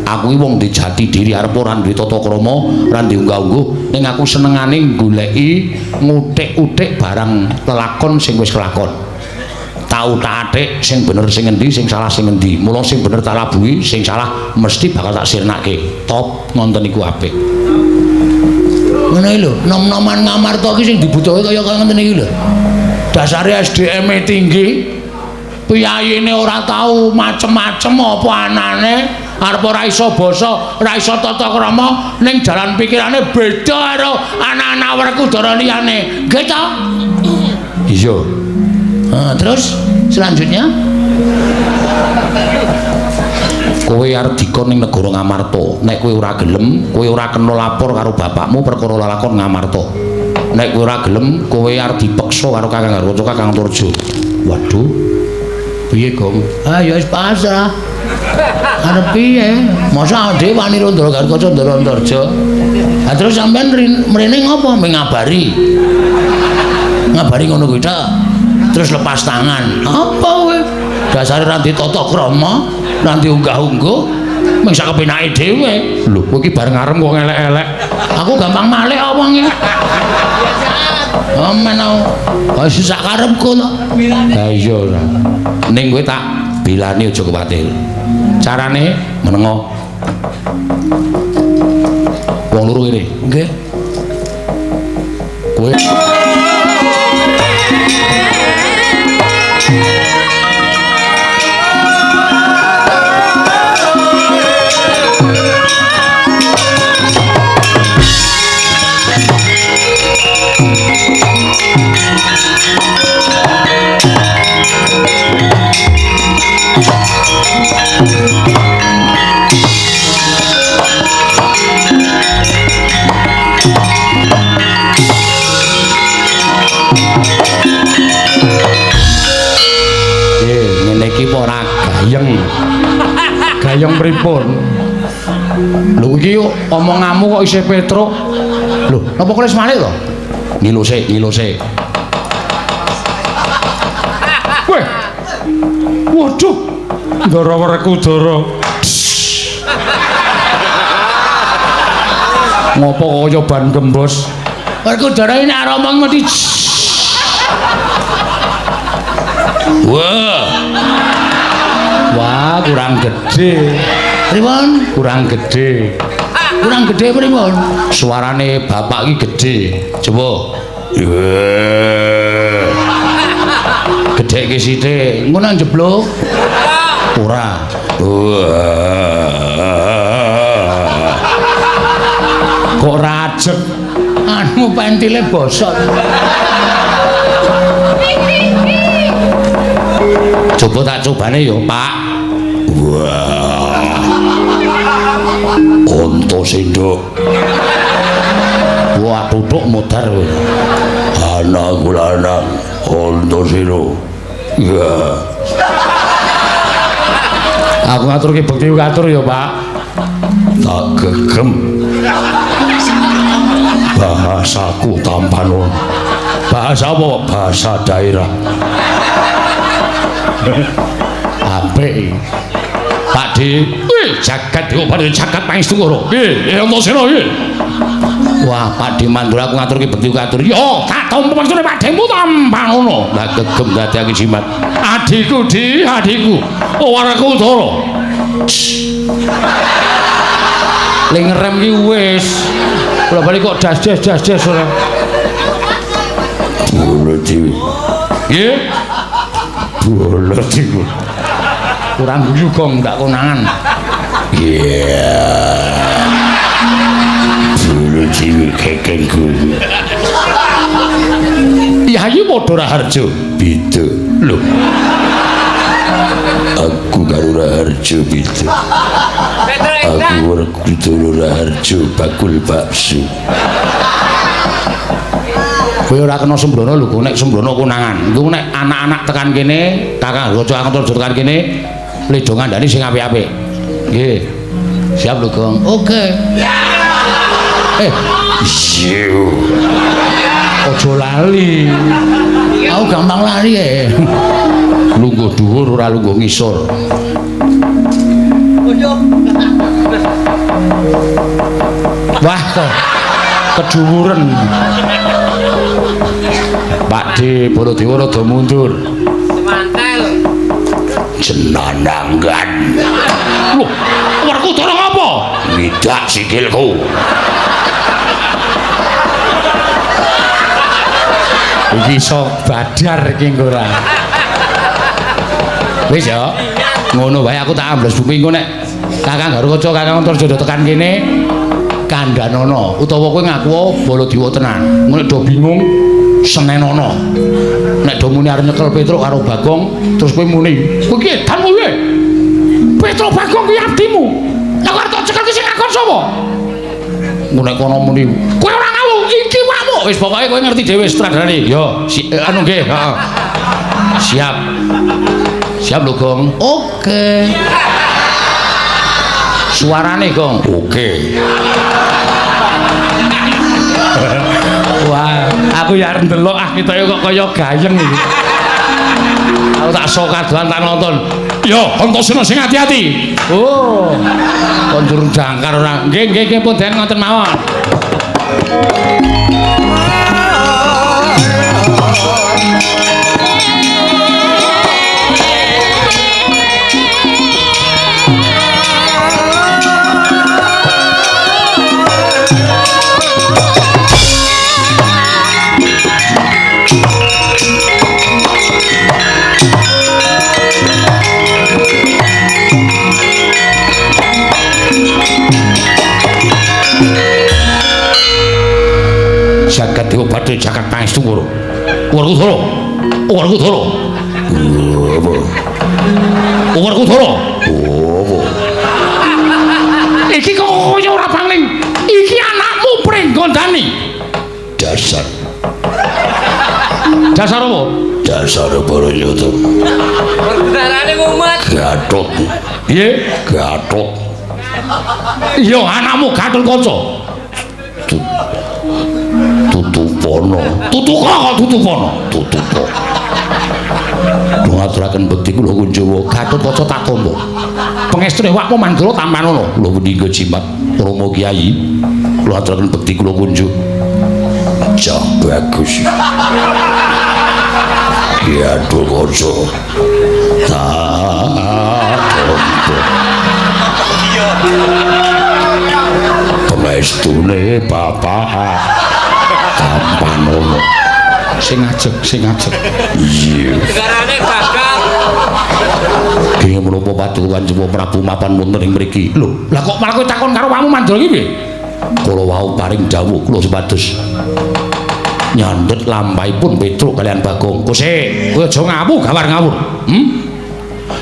Aku iki wong di jati diri arep ora duwe tata krama, ora diunggah-ungguh, ning aku senengane goleki ngutik-utik barang lelakon sing wis kelakon. Tau tak atik sing bener sing endi, sing salah sing endi. Mula sing bener tak labuhi, sing salah mesti bakal tak sirnake. Top ngonten iku apik. Ngene lho, nom-noman Ngamarta iki sing dibutuhke kaya ngoten iki lho. Dasare SDM-e tinggi. Piyayine ora tau macem-macem apa anane, arep ora iso basa, ora iso tata krama, ning jalan pikirane beda karo anak-anak Werkudara liyane. Nggih to? Iya. Terus selanjutnya kowe arep dikon ning negara Ngamarta. Nek kowe ora gelem, kowe ora kena lapor karo bapakmu perkara lakon Ngamarta. Nek kowe ora gelem, kowe arep dipeksa karo Kakang Garwaja, Kakang Antarja. Waduh. Piye, Gong? Ah ya wis pasrah. Arep piye? Masa dhewe wani karo Ndara Karkoco Ndara Antarja. Lah terus sampean mrene ngopo? Ngabari. Ngabari ngono kuwi tok. Terus lepas tangan. Apa kowe? Dasare ra ditata krama, ra diunggah-ungguh, mung sak kepenake dhewe. Lho, kowe iki bareng arem kok elek-elek. Aku gampang malih apa ngene. Oh menau. Oh sak karepku to. Ha iya ora. Ning kowe tak bilani aja kuwatir. Carane menengo. Wong loro kene. Nggih. Kowe gayeng pripun? Lho iki omonganmu kok isih Petruk. Lho, napa kowe wis malih to? Ngilu sik. Weh. Waduh. Ndara Werkudara. Ngopo kaya ban gembos? Werkudara ini arep omong mesti. Wah, kurang gede. Pripun? Kurang gede. Kurang gede pripun? Suarane bapak iki gede. Coba. Gede ki sithik. Ngono njebluk. Ora. Kok rajek. Anu pentile bosok. Coba tak cobane yo, Pak. Wah. Onto sinduk. Wah, tutuk mutar. Anak lanang onto sinduk. Ya. Aku ngaturke bekti ngatur ya, Pak. Tak gegem. Bahasaku tampan. Bahasa apa? Bahasa daerah. Apik. Pak Di, jagat diobati jagat Pangestu Koro. Nggih, Antasena nggih. Wah, Pak Di Mandura aku ngaturke bekti ngatur. Yo, tak tampa maksudane Pak Demu tampan ngono. Lah gegem dadake jimat. Adikku Di, adikku. Werkudara. Ling ngerem ki wis. Kula bali kok das ora. Bolo Dewi. Nggih. Bolo Dewi. Kurang guyu gong ndak konangan. Iya. Bolo Dewi kekengku. Yayu padha Raharja. Beda. Lho. Aku karo Raharja beda. Aku Werkudara Raharja bakul bakso. Kowe ora kena sembrono lho, nek sembrono konangan. Iku nek anak-anak tekan kene, Kakang Raja Antar tekan kene, ledo ngandani sing apik-apik. Nggih. Siap lho, Gong. Oke. Siu. Aja lali. Aku gampang lali lungguh dhuwur ora lungguh ngisor. Wah kok kedhuwuren. Pak D Baladewa rada mundur. Semantel. Jenanangan. Loh, Werkudara ngapa? Midak sikilku. Iki iso badar iki ora. Wis ya. Ngono wae aku tak ambles bumi engko nek Kakang Garukaca Kakang Antarjaya tekan kene kandhanono utawa kowe ngaku Baladewa tenan. Ngono do bingung senenono. Nek do muni arep nyekel Petruk karo Bagong terus kowe muni. Kowe ki edan kowe. Petruk Bagong kuwi abdimu. Nek arep tak cekel ki sing ngakon sapa? Nek kono muni. Kowe ora ngawuh iki wamu. Wis pokoke kowe ngerti dhewe sutradarane. Yo, anu nggih, heeh. Siap. Siap lho, Gong. Oke. Suarane, Gong. Oke. Wah, aku ya arep ndelok ketoke kok kaya gayeng iki. Aku tak sok kadoan tak nonton. Yo, Antasena sing ati-ati. Oh. Kon durung jangkar ora. Nggih, pun den ngoten mawon. Jagat diobati jagat Pangestu Koro. Werkudara. Werkudara. Apa? Werkudara. Apa? Iki kok kaya ora pangling. Iki anakmu Pringgondani. Dasar. Dasar apa? dasar para nyata. Perkarane ngumet. Gatot. Piye? Gatot. Iya anakmu Gatotkaca. Tutupono. Tutuka kok Tutupono. Tutupo. Ngaturaken bekti kula Kunjawa Gatotkaca tak tampa. Pengestune wakmu Mandura tampanono. Kula menika jimat Rama Kyai. Kula aturaken bekti kula kunjuk. Cah bagus. Gatotkaca. Tak tampa. Pengestune bapak tampanono. Sing ajeg. Iya. Perkarane gagal. Kaya menapa paduka Kanjeng Prabu mapan wonten ing mriki. Lho, lah kok malah kowe takon karo wamu Mandura iki piye? Kala wau paring dawuh kula supados nyandhet lampahipun Petruk kalian Bagong. Kose, kowe aja ngawu gawar ngawur.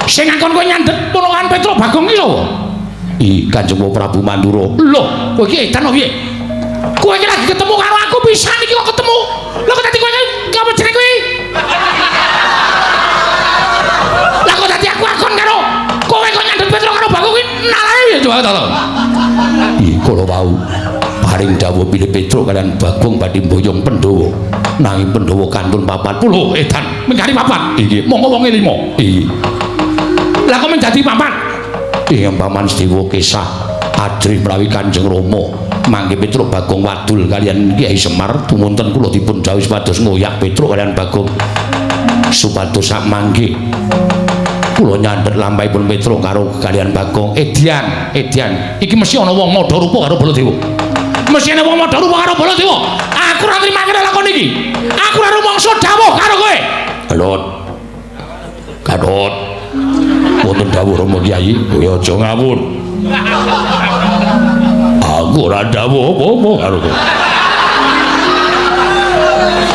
Sing ngakon kowe nyandhet ponokan Petruk Bagong iki sapa? Kanjeng Prabu Mandura. Lho, kowe iki edan piye? Kowe iki lagi ketemu karo aku pisan iki kok ketemu. Lha kok dadi kowe apa jeneng kowe? Lah kok dadi aku akon karo kowe kok nyandhet Petruk karo Bagong kuwi nalane piye coba to? Kala wau paring dawuh pilih Petruk kalian Bagong badhe mboyong Pandhawa. Nanging Pandhawa kantun papat. Lho, edan, mengkari papat. Iki Monggo wonge 5. iki Lah kok menjadi papat? Paman Sedewa Kesah Adri menawi Kanjeng Rama mangke Petruk Bagong wadul kalian Kyai Semar tumunten kula dipun dawuh supados ngoyak Petruk kalian Bagong supados sak mangke kula nyandhet lampahipun Petruk karo kalian Bagong. Edian. Iki mesti ana wong madha rupa karo Baladewa. Mesti ana wong madha rupa karo Baladewa. Aku ora nrimake lakon iki. Aku ora rumangsa dawuh karo kowe. Gatot. Wonten dawuh Rama Kyai, kowe aja ngawur. Aku ora dawuh apa-apa karo kowe.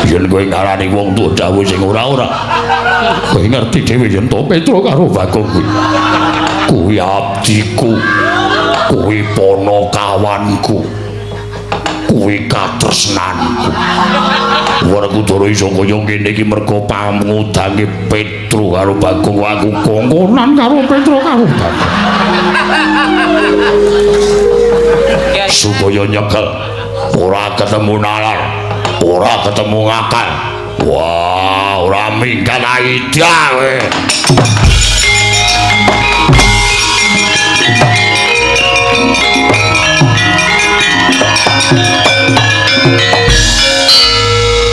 Yen kowe ngarani wong tuwa dawuh sing ora-ora. Kowe ngerti dhewe yen to Petruk karo Bagong kuwi. Kuwi abdiku. Kuwi ponokawanku. Kuwi katresnanku. Ora kudoro iso kaya ngene iki mergo pamudange Petruk karo Bagong aku kongkonan karo Petruk karo Bagong. Supaya nyekel ora ketemu nalar, ora ketemu ngakal. Wah, ora minggat aida kowe.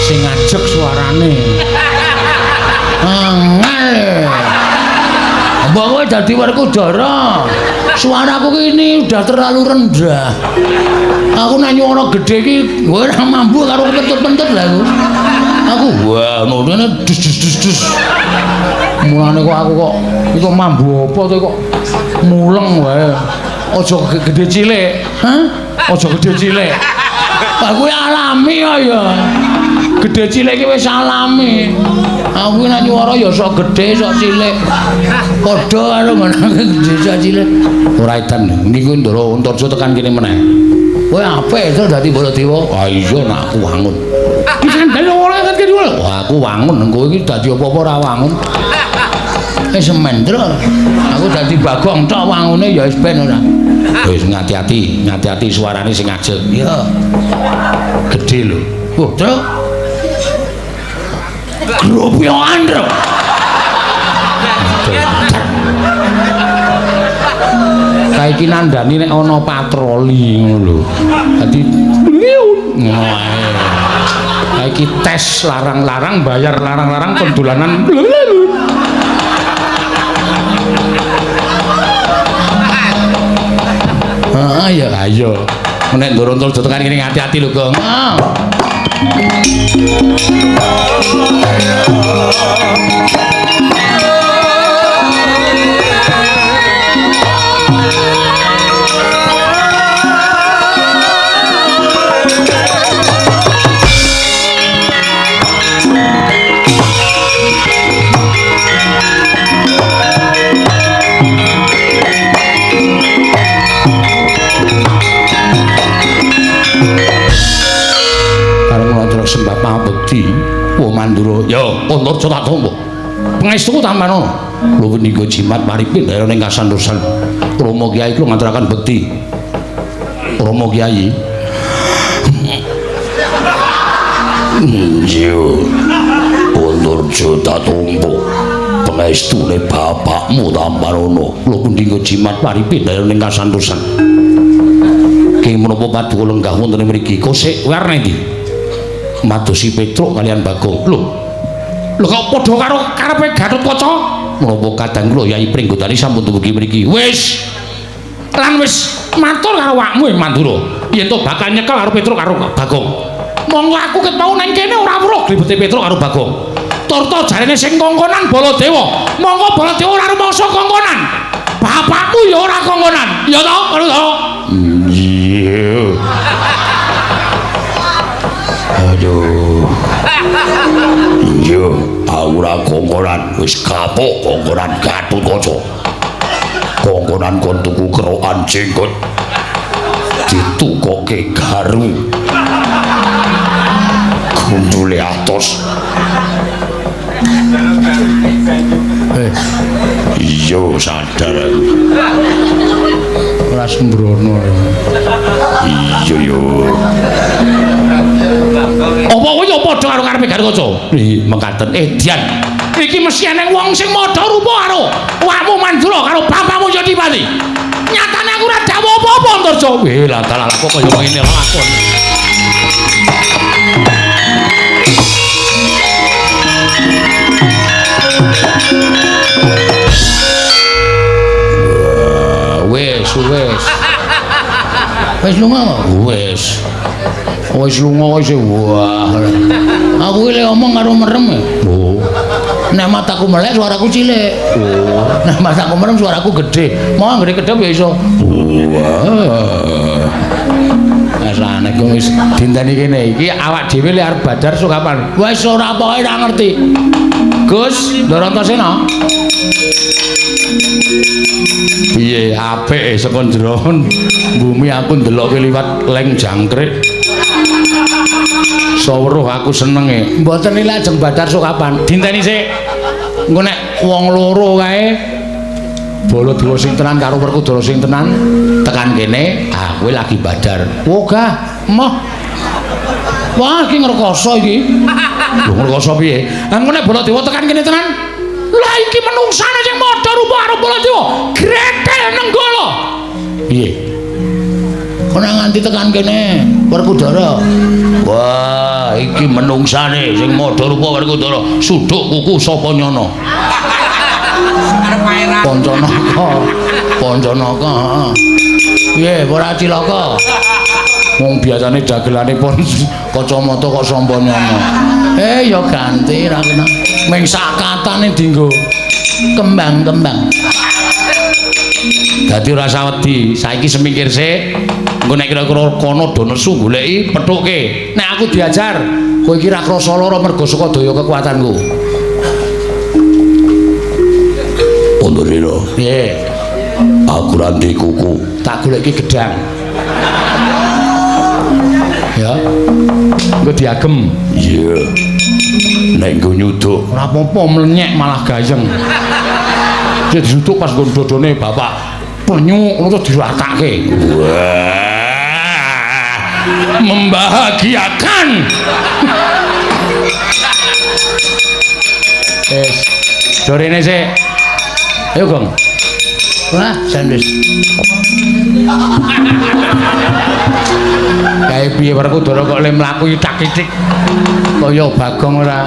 Sing ajeg suarane. Angel. Mbok kowe dadi Werkudara. Suaraku ini udah terlalu rendah. Aku nek nyuara gedhe iki kowe ora mampu karo kentut-kentut lha aku. Aku wah ngono dus. Mulane kok aku kok iku mambu apa to kok muleng wae. Aja gedhe cilik. Hah? Aja gedhe cilik. Lah kuwi alami ya. Gedhe cilik iki wis alami. Aku nek nyuara ya sok gedhe sok cilik. Padha karo ngono gedhe sok cilik. Ora edan niku Ndara Antarja tekan kene meneh. Kowe apik to dadi Baladewa? Ah iya nak aku wangun. Iki sandal ora kan kene. Wah aku wangun kowe iki dadi apa-apa ora wangun. Semendro. Aku dadi Bagong tok wangune ya wis ben ora. Wis ngati-ati suarane sing ajeg. Iya. Gedhe lho. Oh, Truk. Gropyokan, Truk. Saiki nandani nek ana patroli ngono lho. Dadi ngono ae. Saiki tes larang-larang bayar larang-larang pendulanan. Ya ayo. Nek Ndara Antarja tekan kene ngati-ati lho, Gong. Sembah pangabekti Oh Mandura, Ya, Antarja tak tampa. pangestu tampan ana. Lho menika jimat maripin daerah ning kasantosan. Rama Kyai kula ngaturaken bekti. Rama Kyai. Yo. Antarja tak tampa. Pangestune bapakmu Tamparana. Lho pundi nggo jimat maripin daerah ning kasantosan. Ki menapa paduka lenggah wonten mriki? Kosek warna ndi? Madosi Petruk kalian Bagong. Lho kok padha karo karepe Gatotkaca? Menapa kadang kula Yai Pringgotani sampun dumugi mriki? Wis. Lan wis matur karo awakmu Mandura. Yen to bakal nyekel karo Petruk karo Bagong. Monggo aku ket mau nang kene ora weruh glebete Petruk karo Bagong. Turta jarene sing kongkonan Baladewa. Monggo Baladewa ora rumangsa kongkonan. Bapakmu ya ora kongkonan. Ya to, karo to. Iya. Aduh. Iya, aku ora kongkonan, wis kapok kongkonan Gatotkaca. Kongkonan kon tuku kerokan jenggot. Ditukoke garu. Gundule atos. Iya sadar aku. Ora sembrono. Iya yo. Apa kowe ya padha karo karepe Gatotkaca? Ih, mengkaten Dian. Iki mesti ana wong sing padha rupa karo awakmu Mandura karo bapakmu Yadipati. Nyatane aku ora dawuh apa-apa Antarja. Weh lah dalah kok kaya ngene lakon. Wis. Wis lunga. Wes. Wis lunga wis wah. Aku iki ngomong karo merem. Oh. Nek mataku melek suaraku cilik. Oh. Nek mataku merem suaraku gede. Mau anggere kedep ya iso. Wah. Asane ku wis dinteni kene iki awak dhewe le arep badar sok kapan? Wis ora pokoke ora ngerti. Gus, Ndarantasena. Piye apik saka njero bumi aku ndeloke liwat leng jangkrik. Saweruh aku senenge. Mboten iki lajeng badar sok kapan? Dinteni sik. Engko nek wong loro kae Baladewa sing tenan karo Werkudara sing tenan tekan kene, kowe lagi badar. Wogah, emoh. Wah, iki ngrekoso iki. Lho ngrekoso piye? Engko nek Baladewa tekan kene tenan, lah iki menungsane sing padha rupa karo Baladewa. Gretel nenggala. Piye? Kok nganti tekan kene Werkudara. Wah, iki menungsane sing madha rupa Werkudara. Suduk kuku sapa nyono? Pancanaka. Piye, ora cilaka? Wong biasane dagelane pon kacamata kok sampa nyono. Ya ganti ra kena. Ming sakatane dienggo kembang-kembang. Dadi ora usah wedi, saiki semingkir sik. Engko nek kira-kira kono do nesu goleki pethuke. Nek aku diajar, kowe iki ra krasa lara mergo saka daya kekuatanku. Pondorino. Piye? Aku randi kuku. Tak goleki gedang. Ya. Engko diagem. Iya. Nek nggo nyuduk. Ora apa-apa mlenyek malah gayeng. Sing disuduk pas nggon dodone bapak. Penyuk ngono terus diratake. Wah. Membahagiakan. Dorene sik. Ayo, Gong. Wah, sandwich. Kae piye Werkudara kok le mlaku itak-itik. Kaya Bagong ora.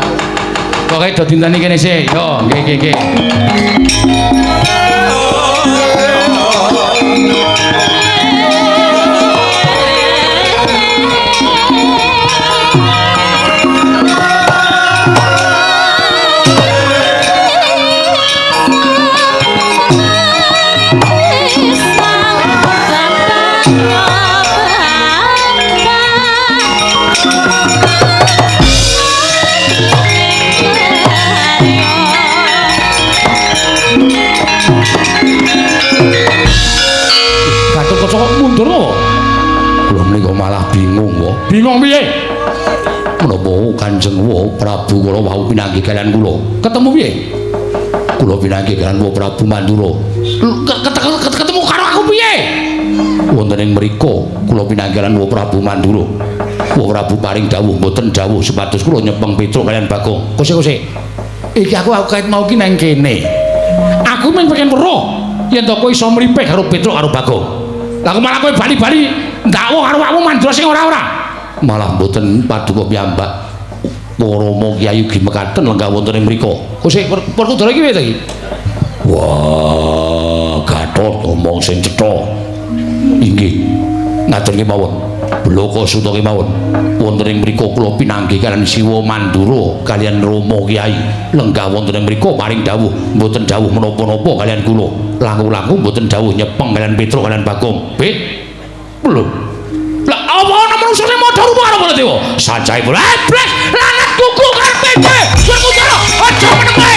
Pokoke do dinteni kene sik. Yo, nggih. Kula menika malah bingung kok. Bingung piye? Menapa ketemu Kanjeng Prabu kula wau pinanggih kalian kula. Ketemu piye? Kula pinanggih kalian Prabu Mandura. Ketemu karo aku piye? Wonten ing mriku kula pinanggih kalian Prabu Mandura. Prabu paring dawuh mboten dawuh supados kula nyepeng Petruk kalian Bagong. Kose. Iki aku kait mau ki nang kene. Aku mung pengen weruh yen to kowe iso mlipih karo Petruk karo Bagong. Lah malah kowe bali-bali ndakwa karo awakmu Mandura sing ora-ora. Malah mboten paduka piyambak. Rama Kyai ugi mekaten lenggah wonten ing mriku. Kose Werkudara iki piye to iki? Wah, Gatot omong sing cetha. Inggih. Ngatur kemawon. Bloko Suta kemawon. Wonten ing mriku kula pinanggih kalian Siwa Mandura kalian Rama Kyai lenggah wonten ing mriku paring dawuh mboten dawuh menapa-napa kalian kula. Langkung-langkung mboten dawuh nyepeng kalian Petruk kalian Bagong. Lho. Lah apa ana manungsa sing madha rupa karo Baladewa? Sanjae pula blek lanat kuku karpete. Werkudara aja menenge.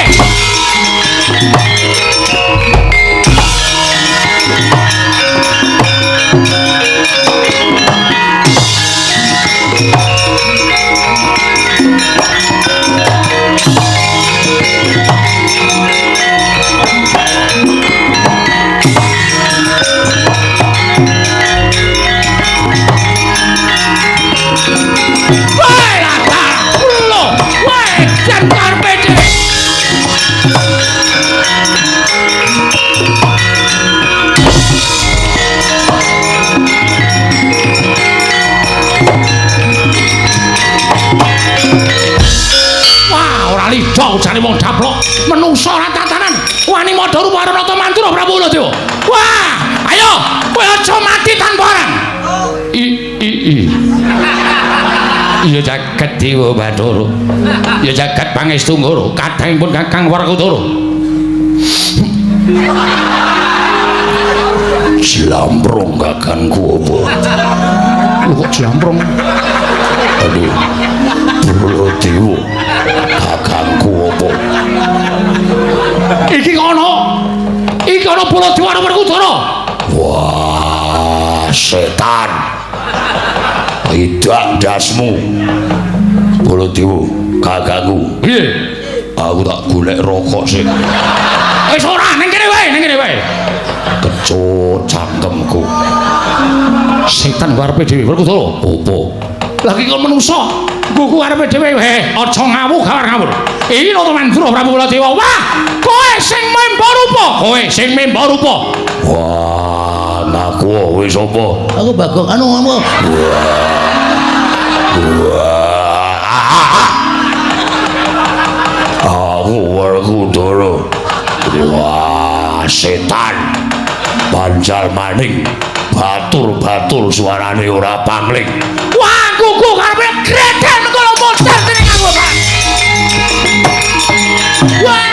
Jane wong daplok menungsa ora tatanan wani madha rupa Rata Mantura Prabu Baladewa. Wah, ayo kowe aja mati tanpa arang. Iya jagat Dewa Bathara. Ya jagat Pangestu Nggara kadangipun Kakang Werkudara. Jlamprong kakangku apa? Kok jlamprong? Aduh. Baladewa. Kakangku apa? Iki kono Baladewa karo Werkudara. Wah, setan. Idak dasmu. Baladewa, kakangku. Piye? Aku tak golek rokok sik. Wis ora, ning kene wae. Kecut cangkemku. Setan karepe dhewe Werkudara. Opo? Lagi kon menungso. Buku arepe dhewe aja ngawur ngawur. Iki Rata Mantura Prabu Baladewa. Wah, kowe sing memba rupa. Wah, ngaku wis apa? Aku Bagong ngomong. Aku Werkudara. Wah, setan. Banjal maning. Batur suarane ora pangling. Wah, kuku karepe greden kala moncar dening aku, Pak. Wah!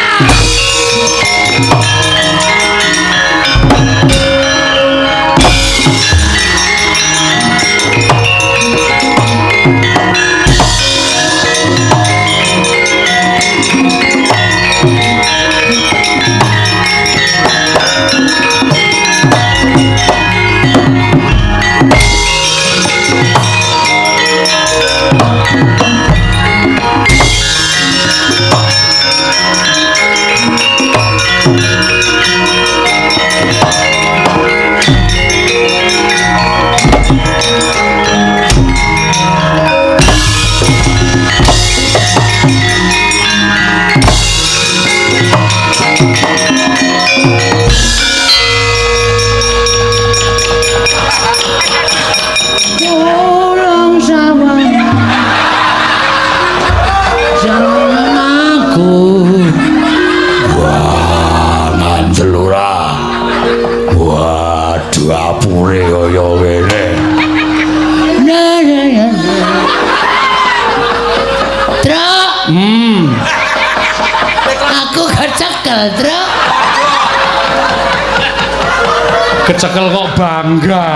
Kecekel kok bangga.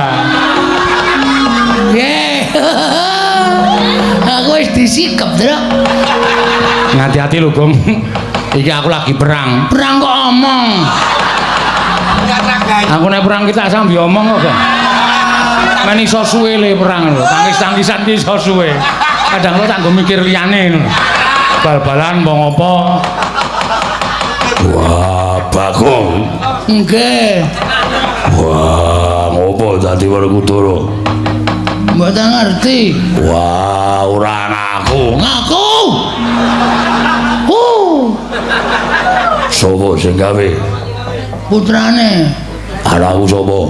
Aku wis disikep, Truk. Ngati-hati lho, Gong. Iki aku lagi perang. Perang kok omong. Aku nek perang kita sambil omong kok, Gong. Men iso suwe le perang lho. Tangis-tangisan ki iso suwe. Kadang kula tak nggo mikir liyane ngono. Bal-balan mbong apa? Wah, Bagong. Nggih. Wah, ngopo dadi Werkudara? Mboten ngerti. Wah, ora ngaku. Ngaku. Sopo sing gawe? Putrane. Anakku sapa?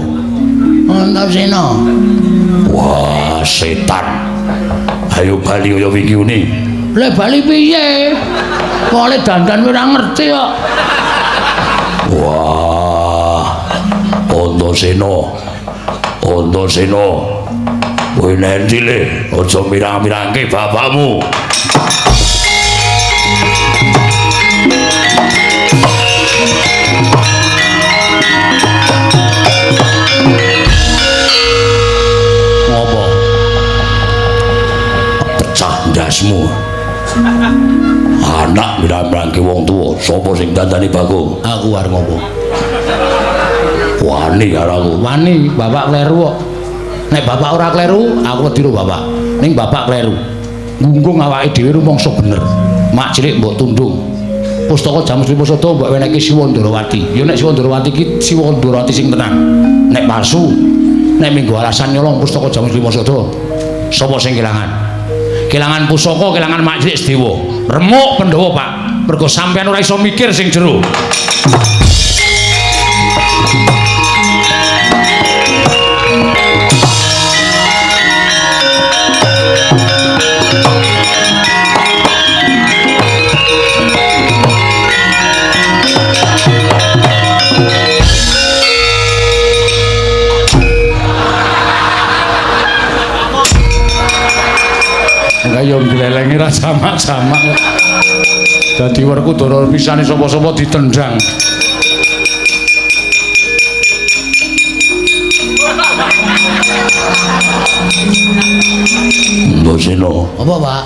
Antasena. Wah, setan. Ayo bali kaya wingi uni. Lah bali piye? Kole dandan ora ngerti kok. Wah, Antasena. Antasena. Kowe nendi le? Aja mirang-mirangke bapakmu. Ngopo? Pecah ndasmu. Anak mirang-mirangke wong tuwa, sapa sing dandani Bagong? Aku arep ngopo? Wani karo aku. Wani, bapak kleru kok. Nek bapak ora kleru, aku wedi karo bapak. Ning bapak kleru. Ngunggung awake dhewe rumangsa bener. Mak cilik mbok tundung. Pustaka Jamus Liposada mbok wenehke Siwa Ndarawati. Ya nek Siwa Ndarawati iki Siwa Ndarawati sing tenan. Nek palsu, nek minggu alasan nyolong Pustaka Jamus Liposada, sapa sing kelangan? Kelangan pusaka, kelangan mak cilik Sedewa. Remuk Pandhawa, Pak. Mergo sampean ora iso mikir sing jero. Kaya nglelengi ra jamak-jamak. Dadi Werkudara pisane sapa-sapa ditendang. Antasena. Apa, Pak?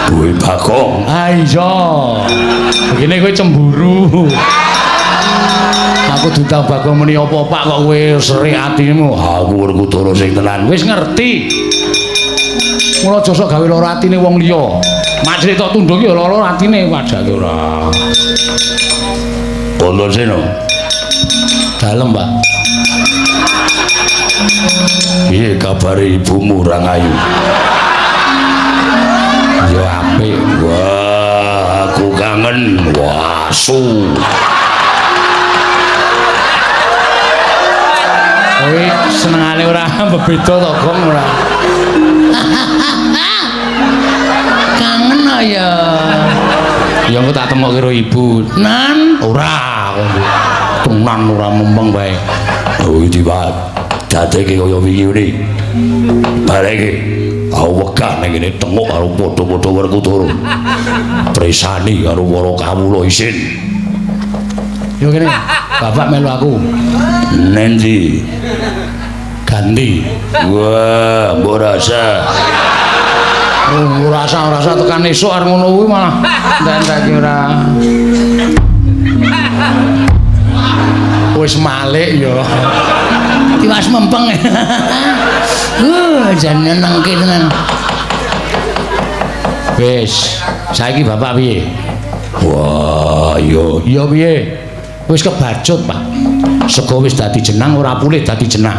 Kowe Bagong. Ah iya. Begini kowe cemburu. Aku duta Bagong muni apa Pak kok kowe serik atimu. Aku Werkudara sing tenan. Wis ngerti. Mula aja sok gawe lara atine wong liya. Mak crita tunduk ya lara atine padake ora. Antasena. Dalem, Pak. Piye kabare ibumu Rangayu? Ya apik. Wah, aku kangen. Wasu. Kowe senengane ora bebeda to, Gong ora. Kangen ya. Ya engko tak temokke karo ibu. Nan, ora. Tenan ora mempeng bae. Oh, iki Pak. Dadeke kaya wingi uni. Bareke aku wegah ning kene tengok karo padha-padha Werkudara. Presani karo para kawula isin. Yo kene, bapak melu aku. Nendi? Ganti. Wah, mbok rasa. Oh, ora usah tekan esuk arep ngono kuwi malah entek-entek ora. Wis malik ya. Tiwas mempeng. Jan nyenengke tenan. Wis, saiki bapak piye? Wah, yo. Iya piye? Wis kebacut, Pak. Sego wis dadi jenang ora pulih dadi jenang.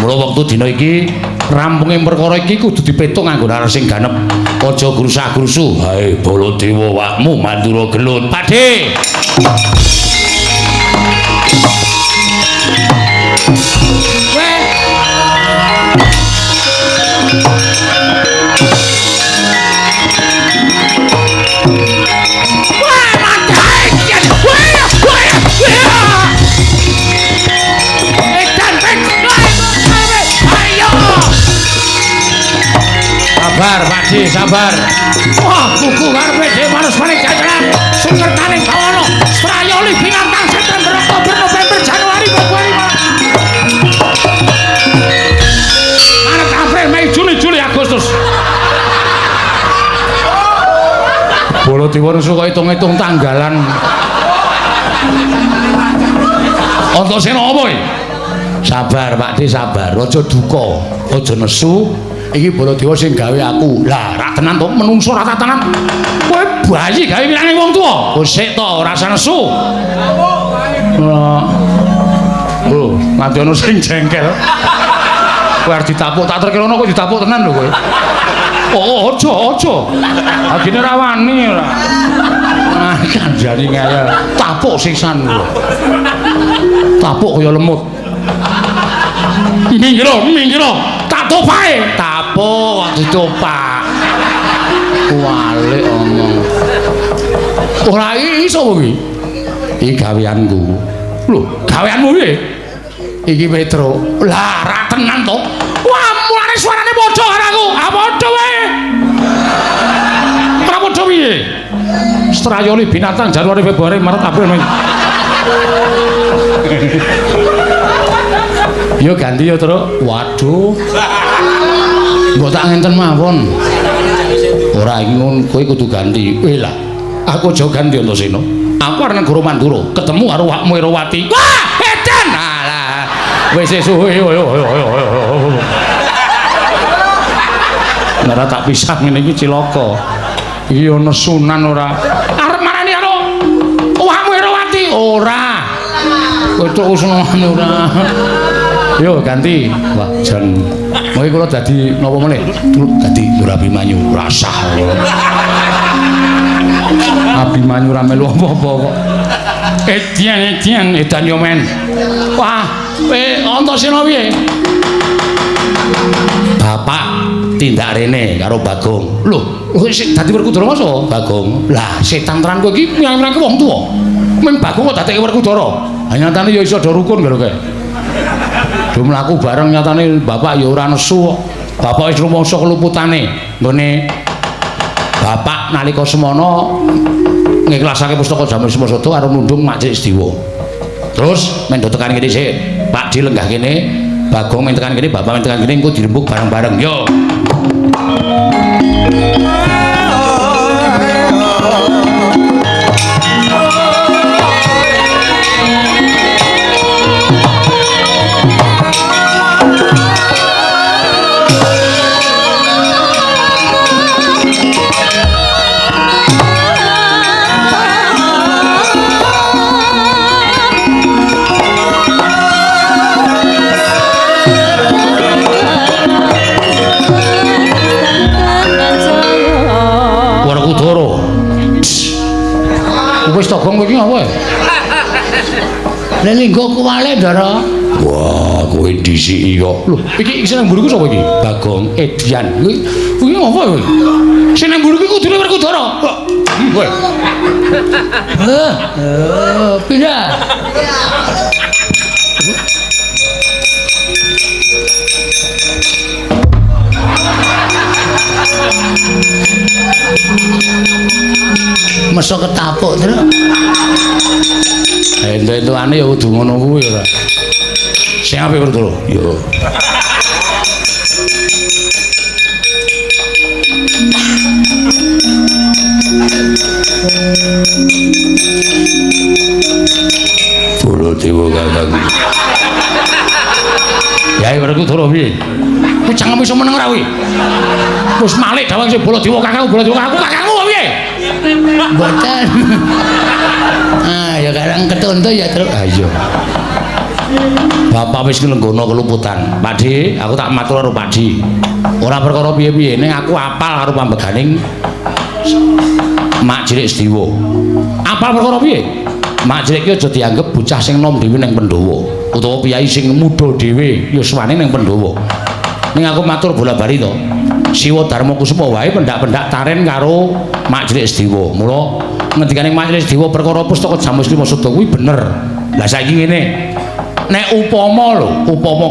Mula wektu dina iki rampunge perkara iki kudu dipetung nganggo nalar sing ganep. Aja grusah-grusu. Hae Baladewa wakmu Mandura gelut. Pakde. Sabar, Pakde, sabar. Wah, buku karepe dhewe manus maning jajaran. Sungertaning bawana, Strayoli binatang September, Oktober, November, Januari, Februari, Maret, April, Mei, Juni, Juli, Agustus. Baladewa suka hitung-hitung tanggalan. Antasena apa iki? Sabar Pak De sabar, aja duka, aja nesu. Iki Baladewa sing gawe aku. Lah, ra tenan to menungso ra tenan. Kowe bayi gawe pirane wong tuwa. Oh sik to, ora usah nesu. Oh, nganti ono sing jengkel. Kowe arep ditapuk, tak terkira ono kowe ditapuk tenan lho kowe. Oh, aja. Agine ra wani ora. Ah, kanjani ngaya. Tapuk sisan lho. Tapuk kaya lemut. Minggir. Tak topae. Tapuk kok ditopak. Wale omong. Ora iso kuwi. Iki gaweanku. Lho, gaweanmu piye? Iki Petro. Lah, ra tenan to. Wah, mulane suarane padha karo aku. Ah padha wae. Ora padha piye? Strayoli binatang Januari Februari Maret April Mei. Yo ganti yo, Tru. Waduh. Mbok tak ngenten mawon. Ora iki ngono, kowe kudu ganti. Weh lah. Aku aja ganti Antasena. Aku arep negara Mandura, ketemu karo wakmu Erawati. Wah, edan. Alah. Wis suwe yo. Ora tak pisah ngene iki cilaka. Iki ana sunan ora. Arep marani karo wakmu Erawati ora. Kowe tok usunane ora. Yo ganti. Wah, jan Moe kula dadi napa meneh? Dadi Abimanyu rasah. Abimanyu ra melu apa-apa kok. Etian edan yo men. Wah, Antasena piye? Bapak tindak rene karo Bagong. Lho, sing dadi Werkudara masa Bagong? Lah, setan tenan kowe iki nyang-nyang wong tuwa. Men Bagong kok dadi Werkudara. Nyatane ya iso do rukun karo kowe. Do mlaku bareng nyatane bapak ya ora nesu kok. Bapak wis rumangsa keluputane nggone bapak nalika semana ngiklasake pustaka Jamal Semosada karo nundung Mak Cik Sediwa. Terus men do tekan kene sik. Pak Di lenggah kene, Bagong men tekan kene, bapak men tekan kene engko dirembuk bareng-bareng. Yo. Wis to gong iki apa? Lelinggo kuwale Ndara. Wah, kowe disiki kok. Lho, iki sing nang mburiku sapa iki? Bagong Edian. Kuwi apa kowe? Sing nang mburiku kudune Werkudara. Kowe. Pindah. Masa ketapuk terus. Ento-entoane ya kudu ngono kuwi ora. Sing apik Werkudara? Yo. Baladewa kakang. Ya Werkudara piye? Kowe jangan iso meneng ra kuwi. Wis malik dawang sing Baladewa kakangku kakangmu piye? Mboten. Ah ya karang ketonto ya terus. Ah iya. Bapak wis nglenggono keluputan. Pak Di, aku tak matur karo Pak Di. Ora perkara piye-piye ning aku apal karo pambeganing Mak Cilik Sediwa. Apal perkara piye? Mak Cilik ki aja dianggep bocah sing nom dhewe ning Pandhawa utawa piyai sing muda dhewe ya suwane ning Pandhawa. Ning aku matur bola-bali to. Siwa Darma Kusuma wae pendak-pendak taren karo Mak Cilik Sediwa. Mula ngendikane Mak Cilik Sediwa perkara pustaka Jamus Limasada kuwi bener. Lah saiki ngene. Nek upama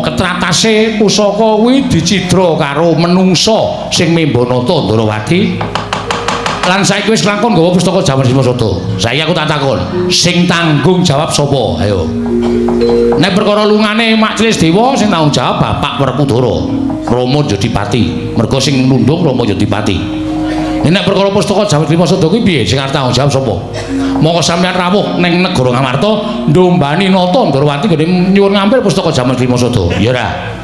ketratase pusaka kuwi dicidra karo menungsa sing Membanata Ndarawati lan saiki wis langkung nggawa pustaka Jamus Limasada. Saiki aku tak takon, sing tanggung jawab sapa? Ayo. Nek perkara lungane Mak Cilik Sediwa sing tanggung jawab Bapak Werkudara. Rama Jodipati, mergo sing nundung Rama Jodipati. Nek perkara pustaka Jamus Limasada kuwi piye sing arep tanggung jawab sapa? monggo sampeyan rawuh ning negara Ngamarta ndombani nata Ndrawati gede nyuwun ngampil pustaka jaman Bima Sada. Ya ora.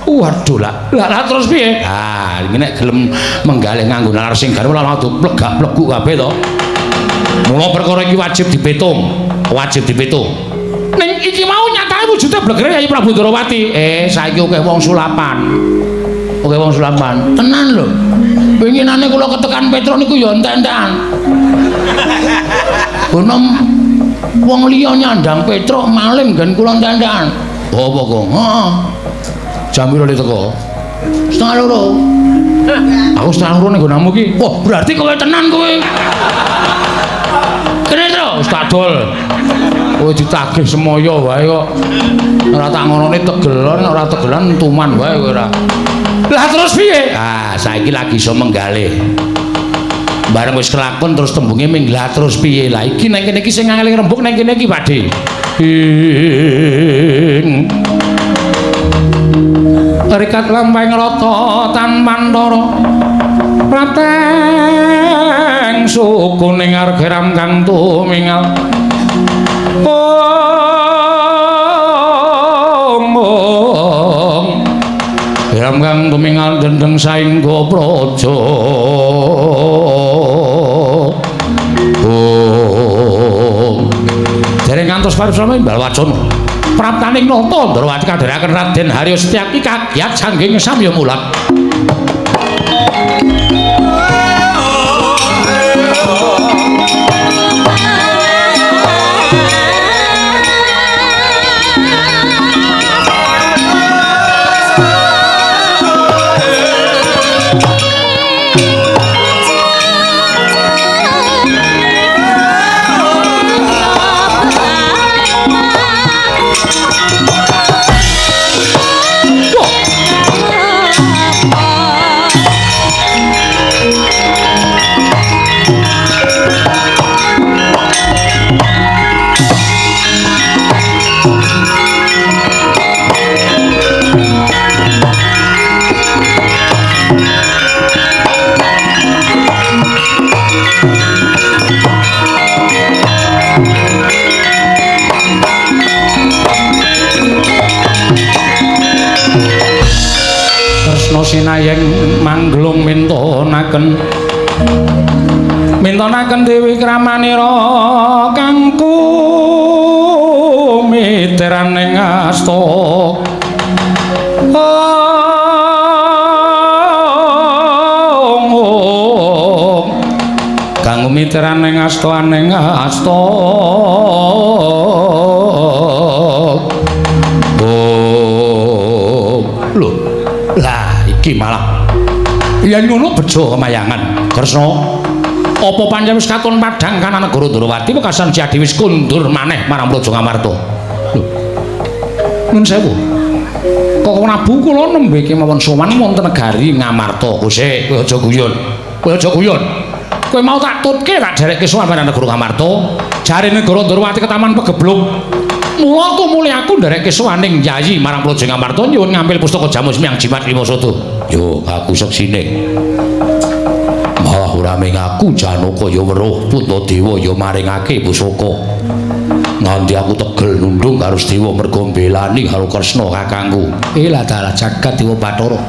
Waduh lah terus piye? Ah, iki nek gelem menggalih nganggo nalar sing garwa lan adu plegak-plegu kabeh to. Mula perkara iki wajib dipetung. Ning iki mau nyatane wujude blegere Yayi Prabu Ndrawati. Saiki akeh wong sulapan. Tenan lho. Penginane kula ketekan Petro niku ya entek-entekan. Ono wong liya nyandang Petro maling gen kula entek-entekan. Apa kok? Heeh. Jam piro teko? 1:30. Aku 1:30 ning gonamu iki. Wah, berarti kowe tenan kowe. Kene terus tak dol. Kowe ditagih semaya wae kok. Ora tak ngonone tegelan, ora tegelan tuman wae kowe ora. Lah terus piye? Ah, saiki lagi iso menggalih. Bareng wis kelakon terus tembunge minglah terus piye? Lah iki nang kene iki sing ngeling rembug nang kene iki Pakde. Rikat lampahing rata tan Mantara prateng suku ning argeram kang tumingal Ram kang tumingal dendeng saengga praja dereng ngantos paripurna imbal wacana praptaning nata Ndrawati kadherekaken Raden Harya Setyaki kagiat sangging samya mulat. Sinayeng manglung mintonaken Dewi Kramanira kang kumiteraning asta kang kumiteraning asta aning asta lho lah iki malah yen ngono bejo kemayangan Kresna apa pancen wis katon padhang kana negara Ndrawati wekasan Jati wis kundur maneh marang Praja Ngamarta lho nun sewu kok Prabu kula nembe kemawon sowan wonten negari Ngamarta Gusti kowe aja guyon kowe mau tak tutke tak derekke sowan marang negara Ngamarta jare negara Ndrawati ketaman pegebluk mula tumuli aku nderekke sowaning Yayi marang Praja Ngamarta nyuwun ngambil pustaka jamu Semyang Jimat Bima Sada. Yo aku seksine. Malah ora mung aku Janaka ya weruh Puntadewa ya maringake pusaka. Nganti aku tegel nundung karo Dewa merga mbelani karo Kresna kakangku. Lah dalah jagat Dewa Bathara.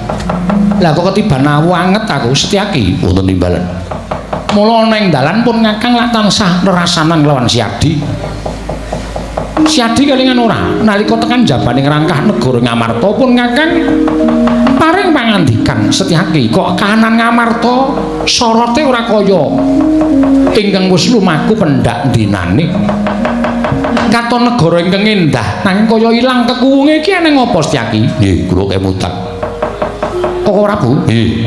Lah kok ketiban awu anget aku Setyaki wonten timbalan. Mula ning dalan pun Kakang lak tansah rerasanan lawan Siadi. Siadi kelingan ora nalika tekan jabaning rangkah negara Ngamarta pun Kakang paring pangandikan Setyaki kok kahanan Ngamarta sorote ora kaya ingkang wis lumaku pendak dinane katon negara ingkang endah nanging kaya ilang kekuwunge iki ana ngopo Setyaki? Nggih kula kemutak Koko Prabu? Nggih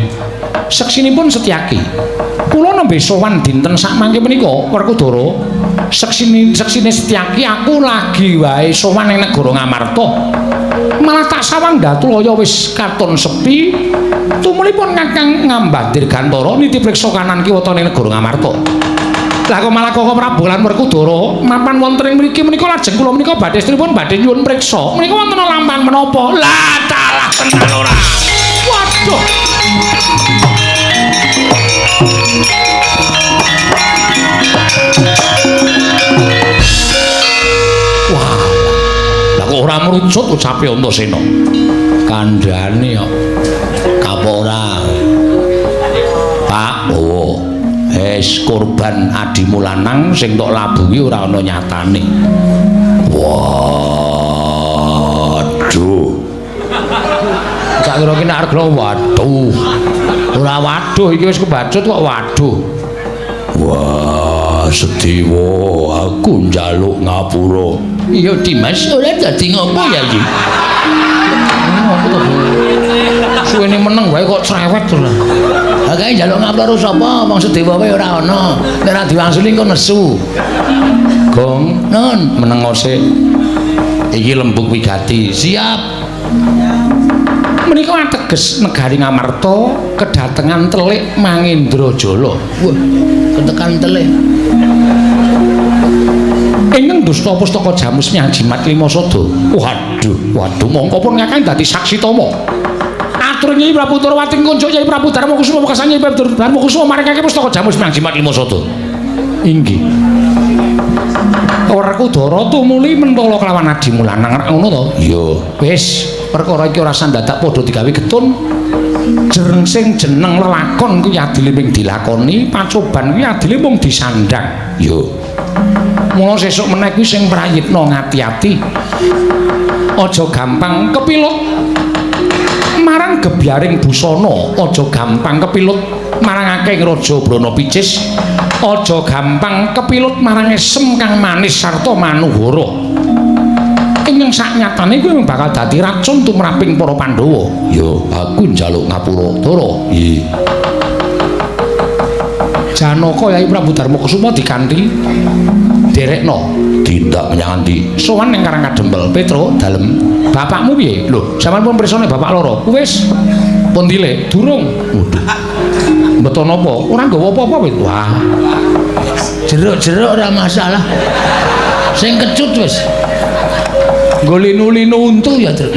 seksinipun Setyaki kula nembe sowan dinten sak mangke menika Werkudara seksine Setyaki aku lagi wae sowan ning negara Ngamarta malah tak sawang Datulaya wis katon sepi tumulipun Kakang ngambah dirgantara niti priksa kanan kiwa ning negara Ngamarta lah kok malah Koko Prabu lan Werkudara mapan wonten ing mriki menika lajeng kula menika badhe stripun badhe nyuwun priksa menika wonten lampahan menapa lah dalah tenan ora waduh ngrucut ucape Antasena. Kandhane kok kapok ora. Pak, oh, korban adimu lanang sing tok labuhi ora ana nyatane. Waduh. Sak kira ki nek arep waduh. Ora waduh iki wis kebacut kok waduh. Wah, Sedewa, aku njaluk ngapura. Iya Dimas, ora dadi ngopo ya iki? Ngopo to, Bu? Suwene meneng wae kok cerewet to lah. Ha kae njaluk ngapura sapa? Wong Sedewa wae ora ana. Nek ora diwangsuli engko nesu. Gong, Nun, meneng sik. Iki lembuk wigati. siap. Menika ateges negari Ngamarta kedatengan telik Mangendrajala. Wah, ketekan telih. Ingkang dusta pustaka Jamus Nyajimat Limasada. Waduh, mongko pun Kakang dadi saksi tama. Atur Nyai Prabu Turawati kunjuk Nyai Prabu Darmakusuma wekasan Nyai Prabu Darmakusuma maringake pustaka Jamus Nyajimat Limasada. Inggih. Werku Dara tumuli mentala kelawan adimu lanang ngono to? Iya. Wis, perkara iki ora sandadak padha digawe getun. Jereng sing jeneng lelakon kuwi adile mung dilakoni, pacoban kuwi adile mung disandang. Yo. Mula sesuk meneh kuwi sing prayitna ngati-ati. Aja gampang kepilut marang gebyaring busana, aja gampang kepilut marang akeh Raja Brana Picis. Aja gampang kepilut marang esem kang manis sarta manuhara. Ing saknyatane kuwi bakal dadi racun tumraping para Pandhawa. Yo, aku njaluk ngapura, Dara. Iya. Janaka Yai Prabu Darmakusuma dikanthi derekno Tindak menyang ndi? sowan ning Karangkadempel. Petro, dalem. Bapakmu piye? Lho, sampean pun pirsane bapak loro. Wis. Pun dilek? Durung. Waduh. Beto napa? Ora nggawa apa-apa wis. Wah. Jeruk-jeruk ora masalah. Sing kecut wis. Nggo linu-linu untu ya, Tru.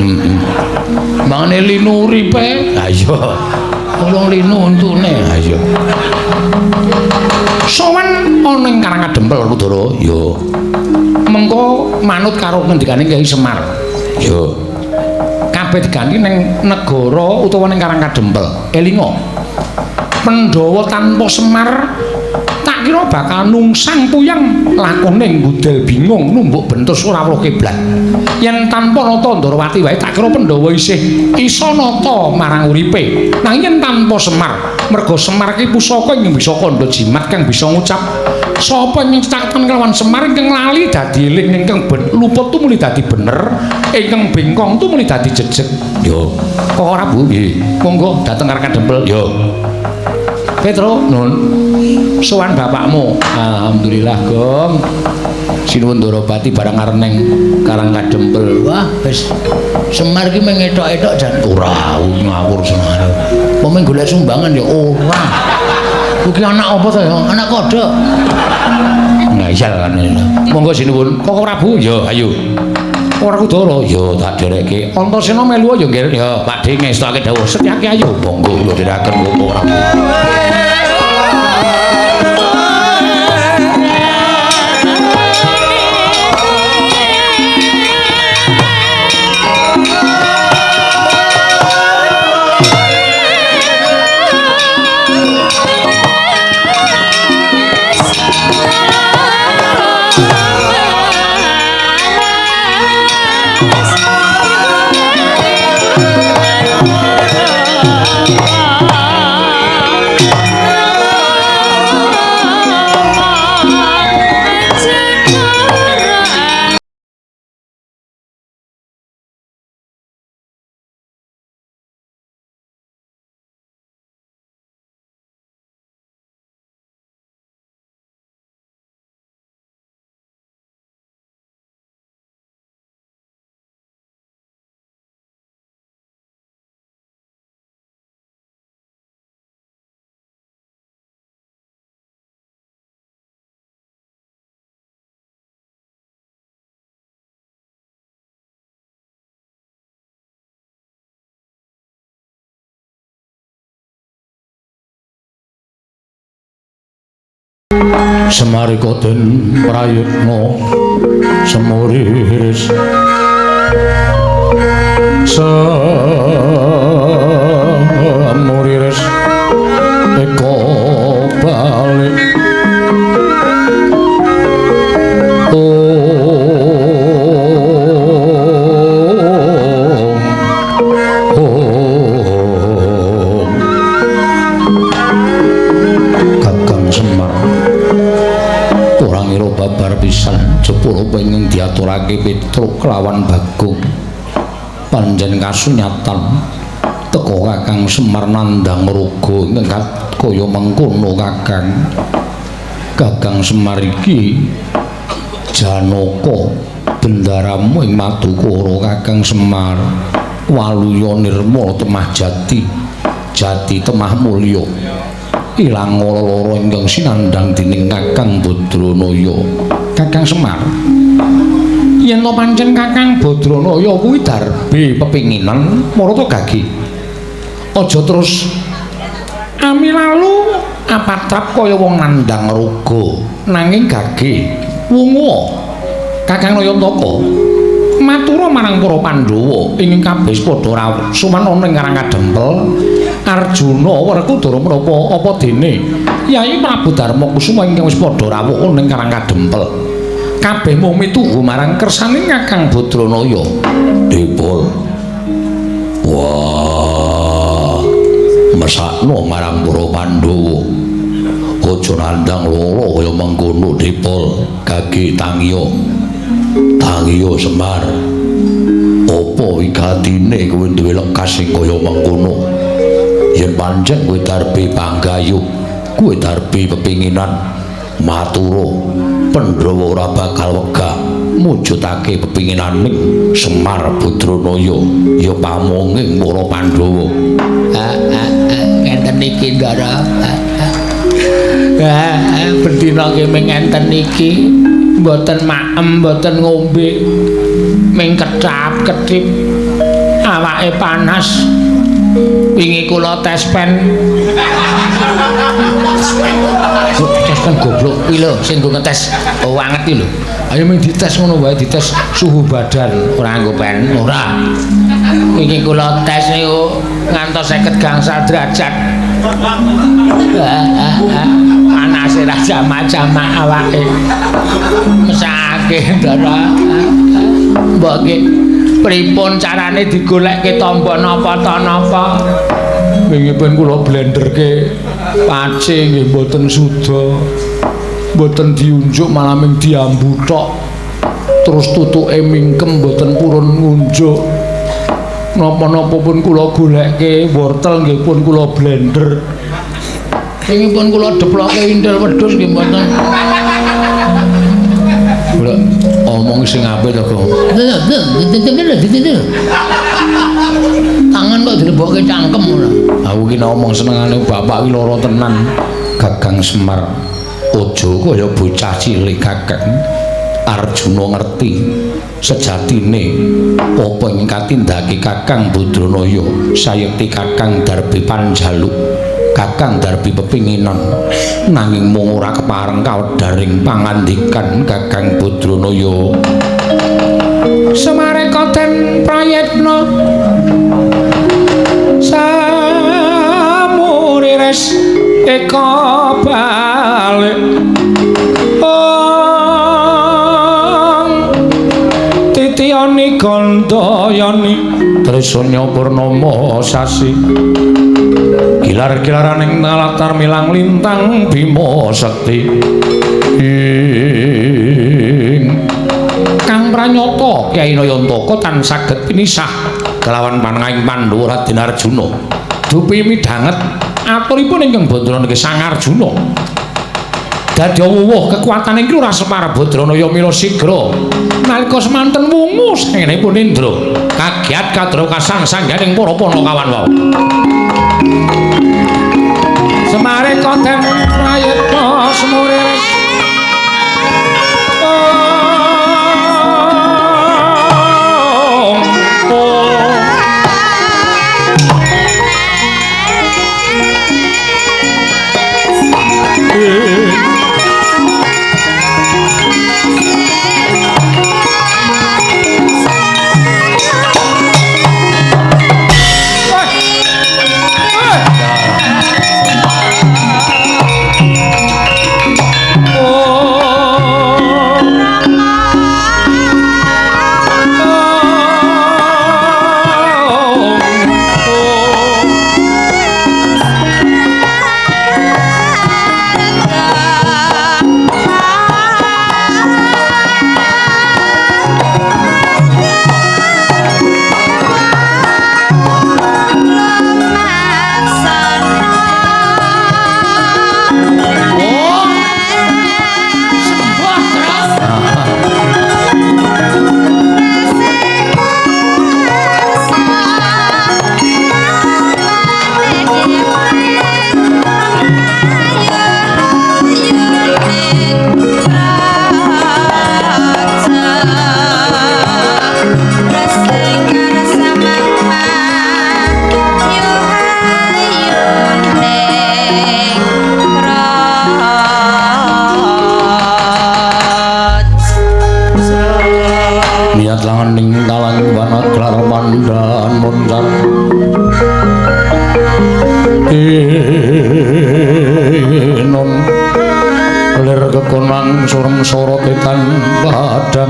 Mangane linu uripe. Ha iya. Tolong linu untune. Ha iya. Sowan ana ing Karangkadempel, Udara. Yo. Mengko manut karo ngendikane Kyai Semar. Yo. Kabeh diganti ning negara utawa ning Karangkadempel. Elinga. Pandhawa tanpa Semar tak kira bakal nungsang puyeng lakone nggudel bingung numbuk bentus ora weruh kiblat. Yen tanpa nata Ndarawati wae tak kira Pandhawa isih isa nata marang uripe. Nanging yen tanpa Semar, merga Semar ki pusaka ing bisa kandha jimat kang bisa ngucap sapa ing cekaten kelawan Semar ingkang lali dadi eling ingkang luput tu muli dadi bener, ingkang bengkong tu muli dadi jejeg. Yo. Kok ora Bu? Nggih. Monggo dateng Karangkadempel. Yo. Petro, nun. Sowan bapakmu. Alhamdulillah, Gong. Sinuwun Ndarawati barang arep ning Karangkadempel. Wah, wis Semar ki mung etok-etok jan Ora ngawur Semar. Pemeng golek sumbangan ya ora. Kuwi anak apa to ya? Anak kodhok. Ngayal kan. Monggo sinuwun. Kok Prabu? Ya, ayo. Ora Kudara, ya tak dereke. Antasena melu ya nggih. Ya, Pakde ngestake dawuh. Setyake ayo. Monggo kula dherekaken Kok Prabu. Semarika den prayitna semuriris samuriris eko balik Jepara penging diaturake Petruk kelawan Bagong panjen kasunyatan teka Kakang Semar nandhang raga ingkang kaya mengkono Kakang. Kakang Semar iki Janaka bendaramu ing Madukara. Kakang Semar waluya nirmala temah jati jati temah mulya ilang lara ingkang sinandhang dening Kakang Badranaya. Kakang Semar yen to pancen Kakang Badranaya kuwi darbe pepinginan marata gagi aja terus amilalu apatrap kaya wong nandhang raga nanging gage wungu. Kakang Nayantaka matura marang para Pandhawa ingkang kabeh padha rawuh sumanana ing Karang Kadempel Arjuna Werkudara menapa apa dene Yai Prabu Darmakusuma ingkang wis padha rawuh ning Karang Kadempel kabeh mung mituhu marang kersane Kakang Badranaya. Dipul wah mesakno marang para Pandhawa aja nandhang lara kaya mengkono. Dipul gage tangiya Semar apa wigatine kowe duwe lekas sing kaya mengkono. Yen pancen kowe darbe panggayuh kowe darbe pepinginan matura Pandhawa ora bakal wegah mujudake pepinginaning Semar Badranaya ya pamonging para Pandhawa. Ngenten iki Ndara. Bendina nggih ngenten iki mboten maem mboten ngombe ming kecap-ketip awake panas. Wingi kula tes pen goblok kuwi lho sing nggo ngetes anget iki lho. Ayo ming dites ngono wae, dites suhu badan ora nggo pen ora. Wingi kula tes niku ngantos 50 gangsal derajat. Panase ra jamak-jamak awake. Mesake Ndara. Mbok nggih pripun carane digolekke tamba napa ta napa? Wingipun kula blenderke pace nggih mboten suda. Mboten diunjuk malah ming diambu tok. Terus tutuke mingkem mboten purun ngunjuk. Napa-napa pun kula golekke wortel nggih pun kula blender. Wingipun kula deploke indel wedhus nggih mboten. Kula omong sing apik to, Kang. Tangan kok dilebokke cangkem ora. Aku ki ngomong senengane bapak ki lara tenan. Kakang Semar aja kaya bocah cilik Kakang. Arjuna ngerti sejatine apa ing katindake Kakang Badranaya sayekti Kakang darbe panjaluk Kakang darbe pepinginan nanging mung ora kepareng kawedaring pangandikan Kakang Badranaya. Semare koten prayetna samurires eka balik titiyani gandayani tresna purnama sasi gilar-gilaraning latar milang lintang Bima Sekti Kang Pranyata Kyai Nayantaka tan saged pinisah kelawan panengahing Pandhawa Raden Arjuna dupi midhanget aturipun ingkang Badranaya Sang Arjuna dadi wuwuh kekuatan iki ora Semar Badranaya mila sigra nalika semanten wungu saenipun Indra kagiat kadra kasang-sangganing para Panakawan wau. Semare konten prayetna semuriris padang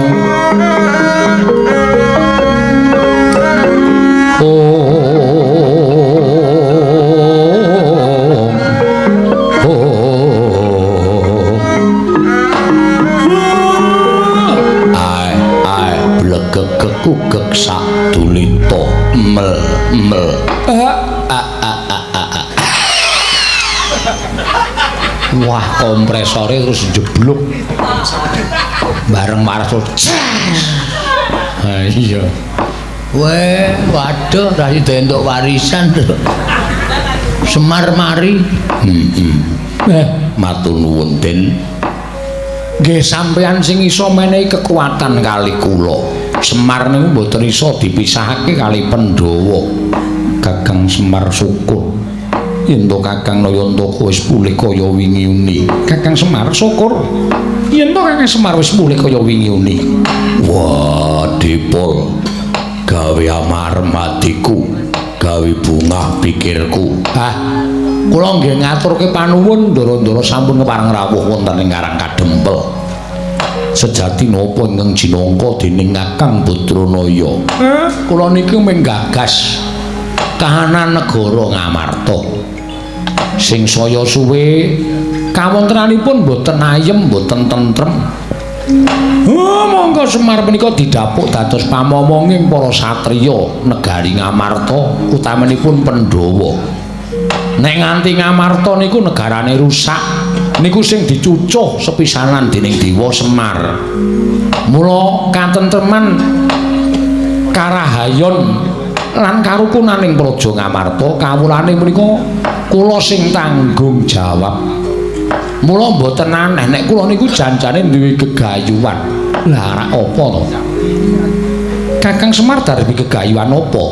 kugek sak dulita mel wah kompresore terus jeblok bareng marsul iya weh waduh tadi entuk warisan Semar mari matur nuwun Den nggih sampean sing iso menehi kekuatan kali kula Semar niku mboten iso dipisahake kali Pandhawa. Kakang Semar syukur. Yen to Kakang Nayantaka wis pulih kaya wingi-uni. Kakang Semar syukur. Yen to Kakang Semar wis pulih kaya wingi-uni. Wah, Dipol. Gawe amarmatiku, gawe bungah pikirku. Kula nggih ngaturke panuwun ndara-ndara sampun kepareng rawuh wonten ing Karang Kadempel. Sejati napa ingkang jinangka dening Kakang Badranaya. Kula niki mung gagas kahanan negara Ngamarta. Sing saya suwe kawontenanipun boten ayem, boten tentrem. Monggo Semar menika didhapuk dados pamomonging para satriya negari Ngamarta utamanipun Pandhawa. Nek nganti Ngamarta niku negarane rusak, niku sing dicucuh sepisanan dening Dewa Semar. Mula katentreman karahayon lan karukunaning praja Ngamarta kawulane menika kula sing tanggung jawab. Mula mboten aneh nek kula niku janjane duwe gegayuhan. Lah ora apa to? Kakang Semar darbi gegayuhan apa?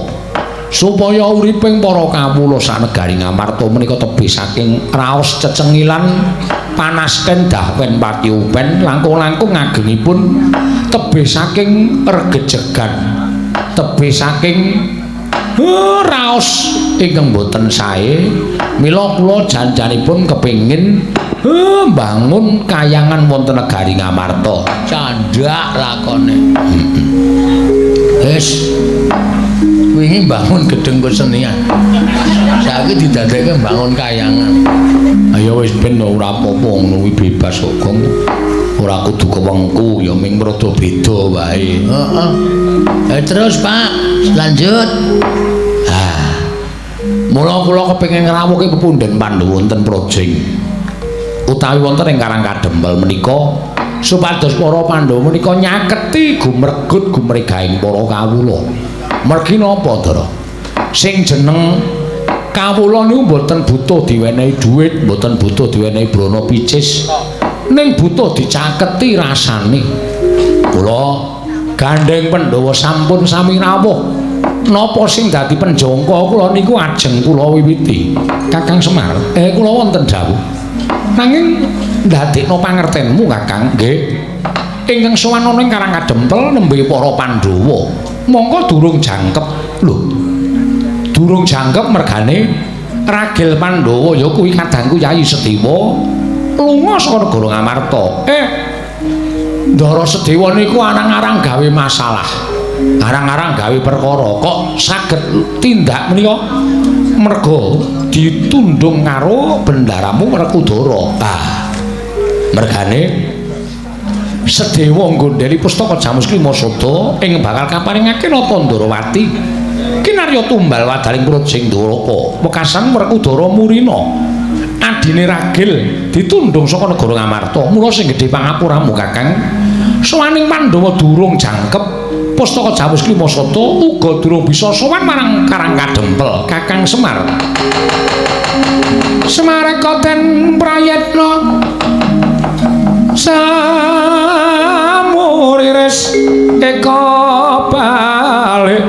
Supaya uriping para kawula sanegari Ngamarta menika tebih saking raos cecengilan panasken dahwen patiupen langkung-langkung ngagengipun tebih saking regejegan tebih saking raos ingkang boten sae mila kula janjanipun kepengin mbangun kayangan wonten negari Ngamarta candhak lakone wis wingi bangun gedeng kesenian saiki didadekke bangun kayangan ayo wis ben ora apa-apa ngono kuwi bebas kok ora kudu kewengku ya ming rada beda wae terus Pak lanjut mula kula kepengin ngrawuhke pepundhen Pandhawa wonten Projing utawi wonten ing Karang Kadempel menika supados para Pandhawa menika nyaketi gumregut gumregaing para kawula. Mergi napa, Dara? Sing jeneng kawula niku mboten butuh diwenehi dhuwit, mboten butuh diwenehi brana picis, ning butuh dicaketi rasane. Kula gandeng Pandhawa sampun sami rawuh. Napa sing dadi penjangka kula niku ajeng kula wiwiti. Kakang Semar, kula wonten dawuh. Nanging ndadekno pangertenmu, Kakang, nggih. Ingkang sowan ana ing Karang Kadempel nembe para Pandhawa. Mongko durung jangkep lho. Durung jangkep mergane ragil Pandhawa ya kuwi kadangku Yayi Sedewa lunga saka negara Ngamarta. Ndara Sedewa niku arang-arang gawe masalah. Arang-arang gawe perkara kok saged tindak menika merga ditundung karo bendaramu Werkudara. Mergane Sedewa nggondheli pustaka Jamus Klimasada ing bakal kaparingake napa Ndarawati kinarya tumbal wadaling Projing Dwaraka wekasan Werkudara Murina adine ragil ditundung saka negara Ngamarta mula sing gedhe pangapuramu Kakang sowaning Pandhawa durung jangkep pustaka Jamus Klimasada uga durung bisa sowan marang Karang Kadempel Kakang Semar Semareka den prayetna samuriris eka balik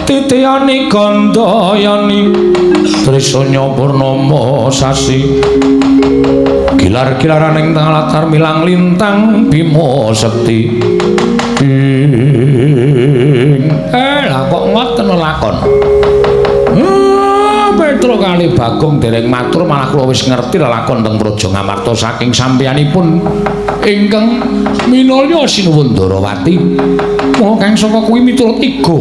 titiyani gandayani trisanya purnama sasi gilar-gilaraning latar milang lintang Bima Sekti lah kok ngoten lakon Petruk kali Bagong dereng matur malah kula wis ngerti lelakon teng Praja Ngamarta saking sampeyanipun ingkang minulya sinuwun Ndarawati. Mula kang saka kuwi miturut iga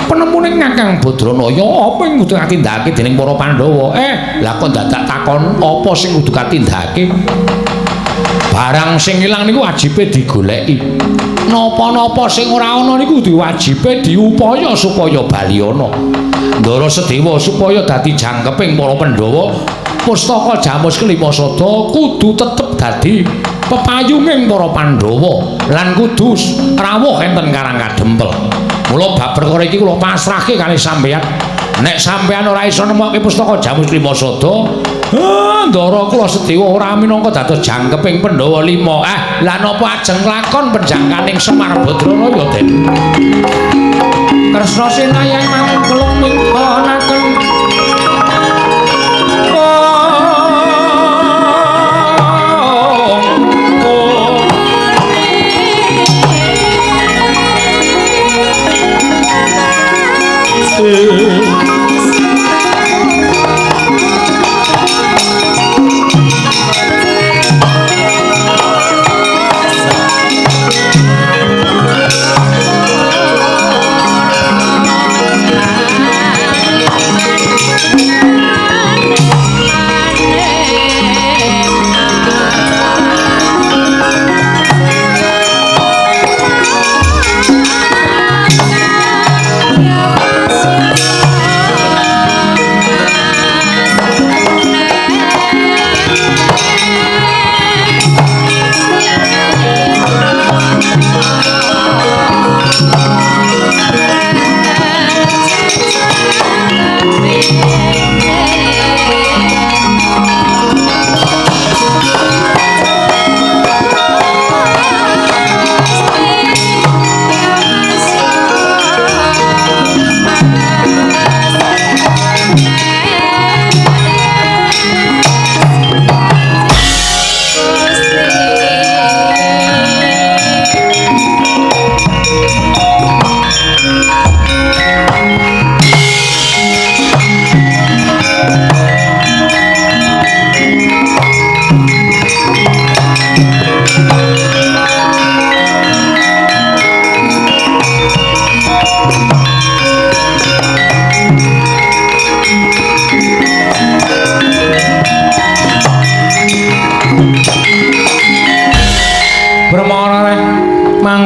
penemuning Kakang Badranaya apa sing kudu katindakake dening para Pandhawa. Lah kok dadak takon apa sing kudu katindakake? Barang sing ilang niku wajibe digoleki. Napa-napa sing ora ana niku diwajibe diupaya supaya bali ana. Ndara Sedewa supaya dadi jangkeping para Pandhawa, pustaka Jamus Kelima Sada kudu tetep dadi pepayunging para Pandhawa lan kudu rawuh enten Karang Kadempel. Mula bab perkara iki kula pasrahke kalih sampeyan. Nek sampeyan ora iso nemokke pustaka Jamus Kelima Sada, Ndara kula Sedewa ora minangka dados jangkeping Pandhawa 5. Lah napa ajeng lakon penjangkaning Semar Badranaya Den? Kresna Senayang mangkelung mingkonaken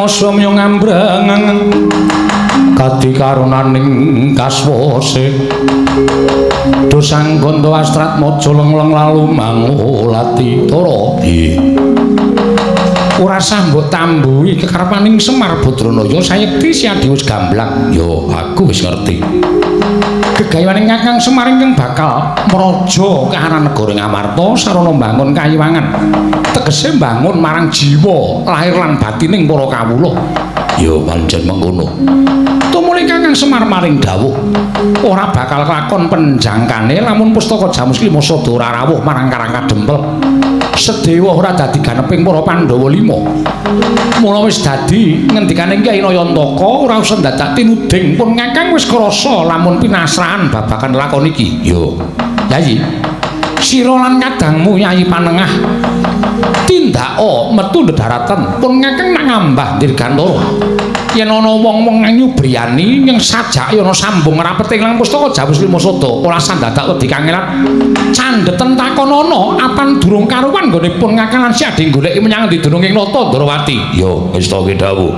Somyo ngambrangan kadikaronaning kaswase dosang gondo astrat mojo lengleng lalu mangulati toro ora sambut tambuhi kekarepaning Semar Badranaya sayekti siadi wis gamblang. Yo aku wis ngerti gegayaning Kakang Semar ingkang bakal mraja ke arah negara Ngamarta sarana mbangun kayiwangan tegese mbangun marang jiwa lahir lan batining para kawula. Ya pancen mengkono. Tumuli Kakang Semar maring dawuh ora bakal lakon penjangkane lamun pustaka Jamus Kelima Sada ora rawuh marang Karang Kadempel. Sedewa ora dadi ganeping para Pandhawa 5. Mula wis dadi ngendikaning Kyai Nayantaka ora usah dadak tinuding pun Kakang wis krasa lamun pinasrahan babagan lakon iki. Yo. Yayi. Sira lan kadangmu Yayi Panengah tindaka metu ndedharaten pun Kakang nak ngambah dirgantara. Yen ana wong-wong nyubriyani ing sajake ana sambung rapeting lan pustaka Jamus Kelima Sada ora sandadak wedi kangelan candheten takon ana apan durung karuwan nggone pun Kakang lan siade goleki menyang ndi dununging nata Ndarawati. Yo wis to dawuh.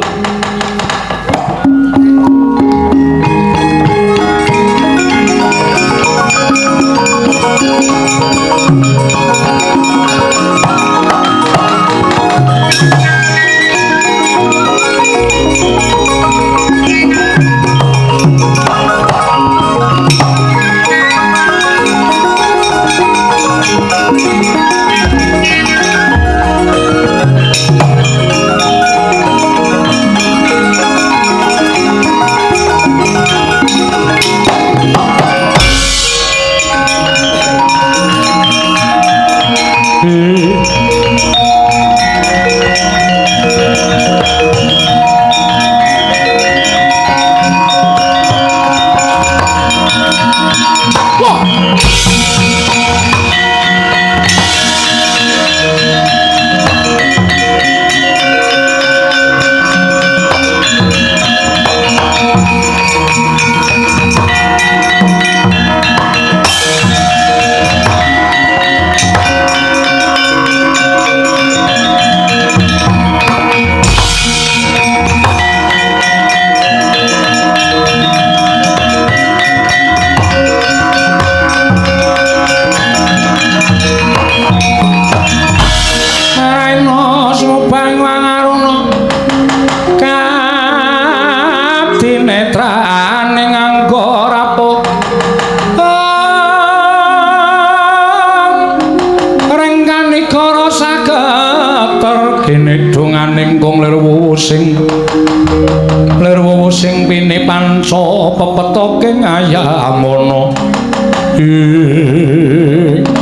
ngayamono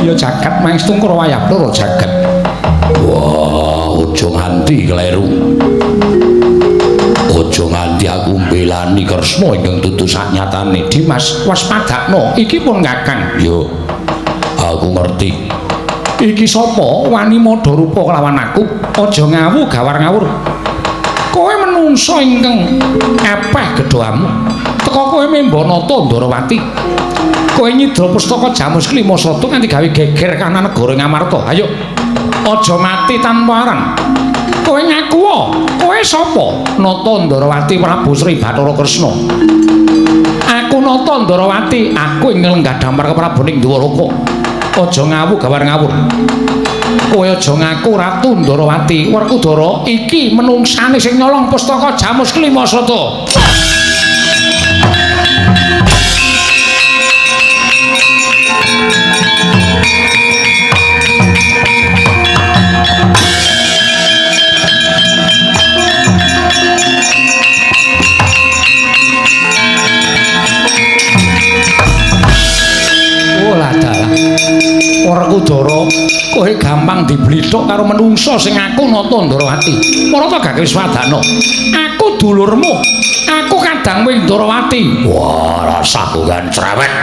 ya jagat mangstu Krawayap loro jagat. Wah, aja nganti kleru. Aja nganti aku mbelani Kresna ingkang dudu saknyatane. Dimas waspadakno iki pun Kakang. Yo. Aku ngerti. Iki sapa wani madha rupa kelawan aku? Aja ngawu gawar ngawur. Kowe menungso ingkang epeh gedhamu. Teka kowe Membanata Ndarawati. Kowe nyidra pustaka Jamus Klima Sada nganti gawe geger kana negara Ngamarta. Ayo. Aja mati tanpa aran. Kowe ngaku kowe sapa? Nata Ndarawati Prabu Sri Bathara Kresna. Aku Nata Ndarawati, aku ing lenggah dampar Prabuning Dwaraka. Aja ngawu gawar ngawur. Kowe aja ngaku Ratu Ndarawati Werkudara iki menungsane sing nyolong pustaka Jamus Klima Sada. Werkudara kowe gampang diblithuk karo menungso sing aku Nata Ndarawati. Marata gak Wiswadana. Aku dulurmu. Aku kadang wing Ndarawati. Wah, rasaku kan cerewet.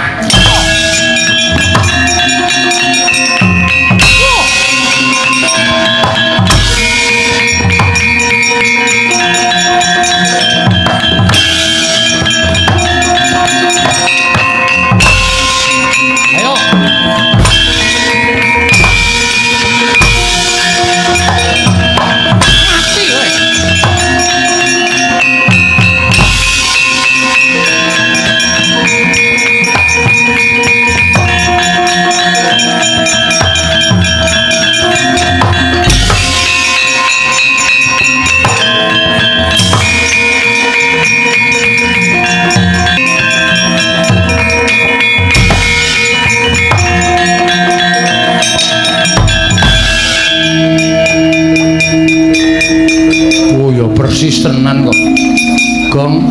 persis tenan kok. Gong,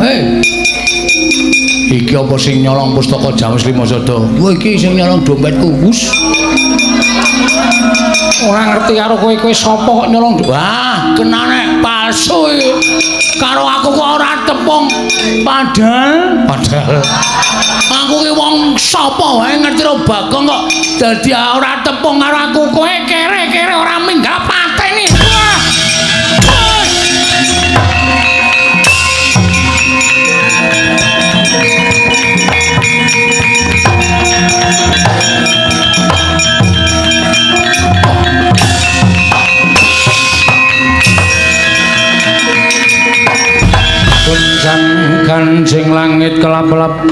iki apa sing nyolong pustaka Jamus Lima Sada? Wah, iki sing nyolong dompetku. Wus. Ora ngerti karo kowe sapa kok nyolong. Wah, kenane palsu iki. Karo aku kok ora tepung. Padahal aku ki wong sapa wae ngerti ro Bagong kok dadi ora tepung karo aku. Kowe kere-kere ora minggat pateni. Wah. Kanjeng langit kelap-kelap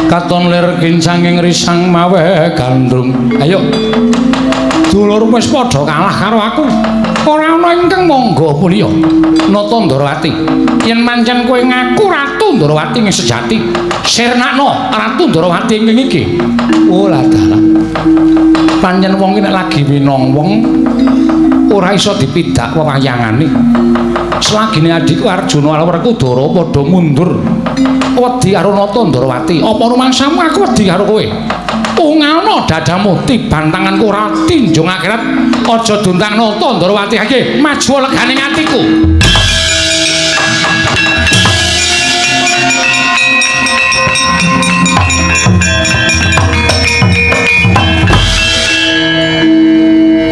katon lir kincanging risang mawe gandrung. Ayo dulur wis padha kalah karo aku. Ora ana ingkang mangga mulya Nata Ndarawati. Yen pancen kowe ngaku Ratu Ndarawati ing sejati, sirnakno Ratu Ndarawati ing iki. Oh lah dalah. Pancen wong iki nek lagi winong wong ora iso dipidak wewayangane. Selagine adikku Arjuna Werkudara padha mundur wedi karo Nata Ndarawati. Apa rumangsamu aku wedi karo kowe? Ungalno dadamu tiban tanganku ora tinjung akhirat. Aja duntang Nata Ndarawati iki maju leganing atiku.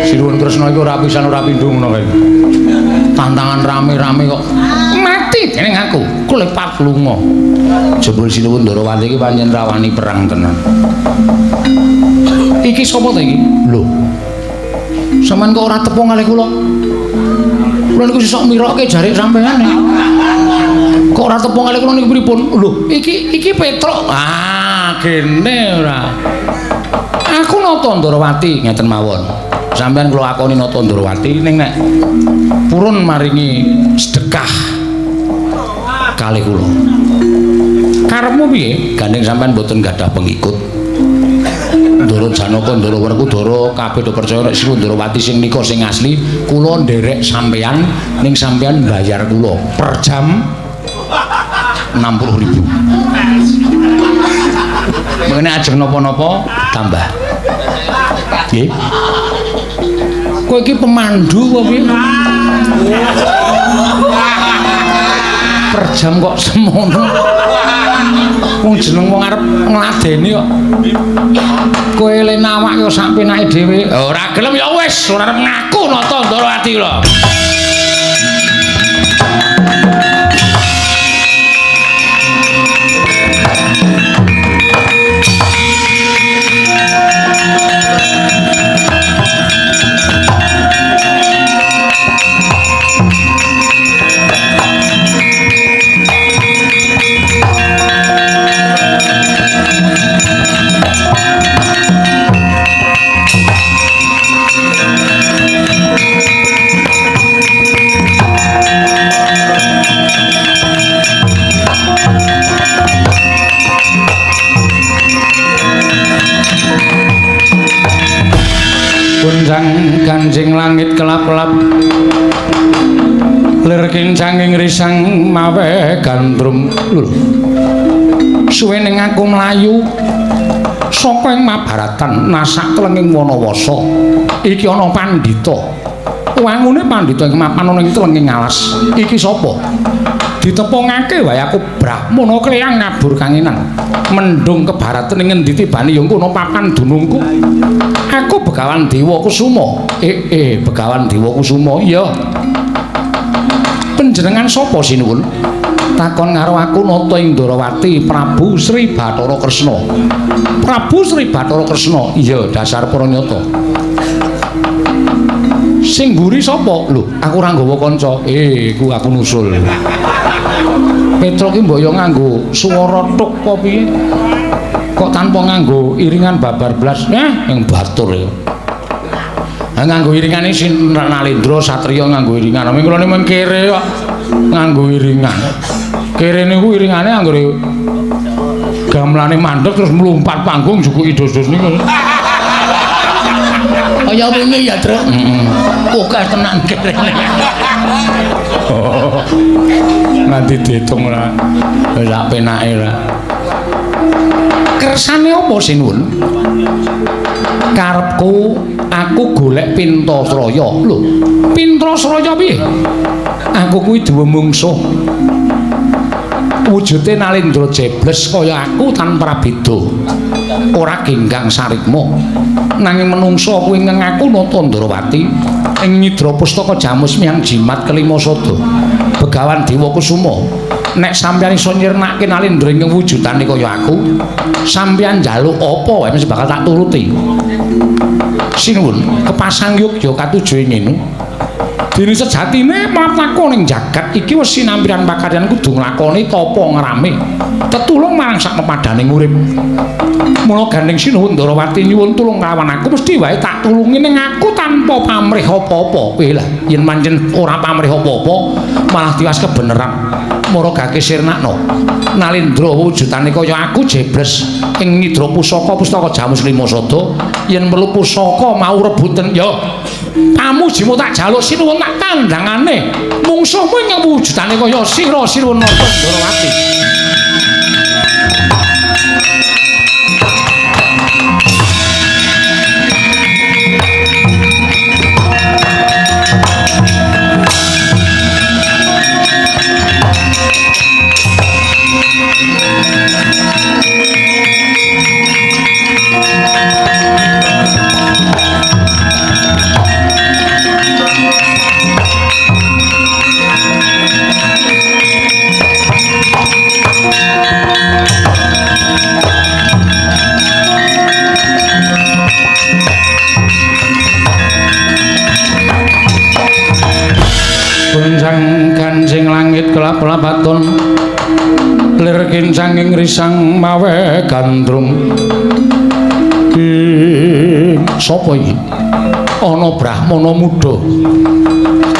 Sinuwun Kresna iku ora pisan ora pindho ngono kae. Tantangan rame-rame kok mati dening aku klepat lunga. Jebul Sinuwun Ndarawati iki pancen rawani perang tenan. Iki sapa ta iki? Lho. Sampeyan kok ora tepung kalih kula? Kula niku sesuk mirokke jarik sampeyan. Kok ora tepung kalih kula niku pripun? Lho, iki Petruk. Ah, kene ora. Aku Nata Ndarawati ngeten mawon. Sampeyan kula akoni Nata Ndarawati ning nek purun maringi sedekah kalih kula. Karepmu piye? Gandeng sampeyan mboten gadah pengikut. Ndara Janaka, Ndara Werkudara kabeh do percaya nek Sinuwun Ndarawati sing nika sing asli, kula nderek sampeyan ning sampeyan bayar kula per jam 60.000. Kene ajeng napa-napa tambah. Nggih. Kowe iki pemandu apa piye? Per jam kok semono. Wong jeneng wong arep ngladeni kok. Kowe le nawak yo sak penake dhewe. Ora gelem ya wis, ora arep ngaku nata Ndarawati lho. Kanjeng langit kelap-kelap lir kincanging risang mawe gandrum lho suwene aku mlayu saka ing Mahabharatan nasak telenging Wanawasa iki ana pandhita wangune pandhita ing mapan ana ing telenging alas iki sapa ditepungake wae aku Brahmana kleyang ngabur kangenan mendung ke barat ning ngendi tibane ya kono papan dunungku aku Begawan Dewa Kusuma Begawan Dewa Kusuma iya panjenengan sapa sinuwun takon karo aku nata ing Ndarawati Prabu Sri Bathara Kresna Prabu Sri Bathara Kresna iya dasar pranyata sing mburi sapa lho aku ora nggawa kanca ku aku nusul Petro ki mbok yo nganggo swara tuk apa piye kok tanpa nganggo iringan babar blas yang batur ya nganggo iringane sin Nalendra Satriya nganggo iringan mengko mung kere kok nganggo iringan kere niku iringane anggere gamelane mandeg terus mlumpat panggung jukuki dos-dos niku kaya wingi ya Tru oke tenan kere nanti diitung lah sak penake lah kersane apa sinuwun karepku aku golek Pintasraya lho Pintasraya piye aku kuwi duwe mungsuh wujude Nalendra jebles kaya aku tanpa beda ora genggang sarikma nanging menungso kuwi ngaku nata Ndarawati ing Nyidra Pustaka Jamus miyang jimat kelima sada Begawan Dewa Kusuma nek sampeyan iso nyirnake Nalendra ing wujudane kaya aku sampeyan njaluk apa wae mesti bakal tak turuti sinuwun kepasang Yogya katujuhe ngene dene sejatine mataku ning jagat iki wis sinampiran pakaryan kudu nglakoni tapa ngrame tetulung marang sak pepadane urip mula gandeng sinuwun Ndarawati nyuwun tulung kawan aku mesti wae tak tulungi ning aku tanpa pamrih apa-apa kowe lah yen pancen ora pamrih apa-apa malah tiwas kebeneran mara gake sirnakno Nalendra wujudane kaya aku jebles ing Nyidra Pustaka Jamus lima sada yen perlu pusaka mau rebutan ya pamujimu tak jaluk sinuwun tak tandangane mungsuhmu ing wujudane kaya sira sinuwun Ndarawati Kanjeng langit kelap-kelap aton lir kincanging risang mawe gandrung sapa iki ana Brahmana muda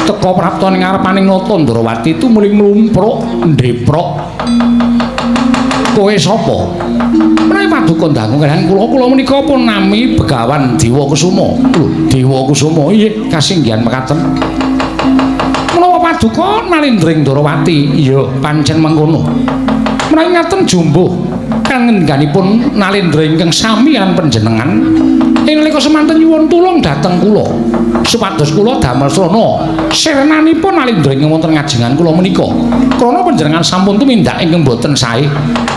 teka prapta ning ngarepaning nata Ndarawati itu muling mlumpruk ndeprok kowe sapa menawi paduka dangu kan kula menika pun nami Begawan Dewa Kusuma lho Dewa Kusuma nggih kasinggihan mekaten Paduka Nalendra Ndarawati iya pancen mengkono menawi ngaten jumbuh kan ngendhanipun Nalendra ingkang sami lan panjenengan ing nalika semanten nyuwun tulung dhateng kula supados kula damel srana serenanipun Nalendra ingkang wonten ngajengan kula menika krana panjenengan sampun tumindak ingkang boten sae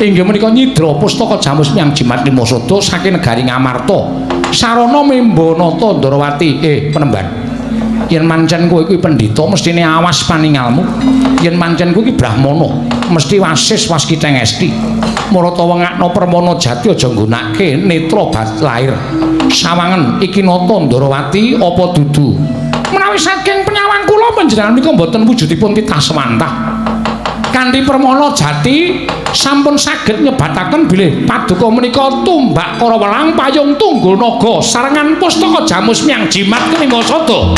inggih menika nyidra pustaka Jamus Miang Jimat Limasada saking negari Ngamarta sarana Membanata Ndarawati penemban yen mancen kowe kuwi pendhita mestine awas paningalmu yen mancen kowe iki brahmana mesti wasis waskita ngesti marata wengakna permana jati aja nggunakake netra bat lair sawangen iki nata Ndarawati apa dudu menawi saking penyawang kula panjenengan menika mboten wujudipun titah semantah kanthi permana jati sampun saged nyebataken bilih paduka menika tumbak para welang payung tunggul naga sarengan pustaka Jamus Miang Jimat Limasada.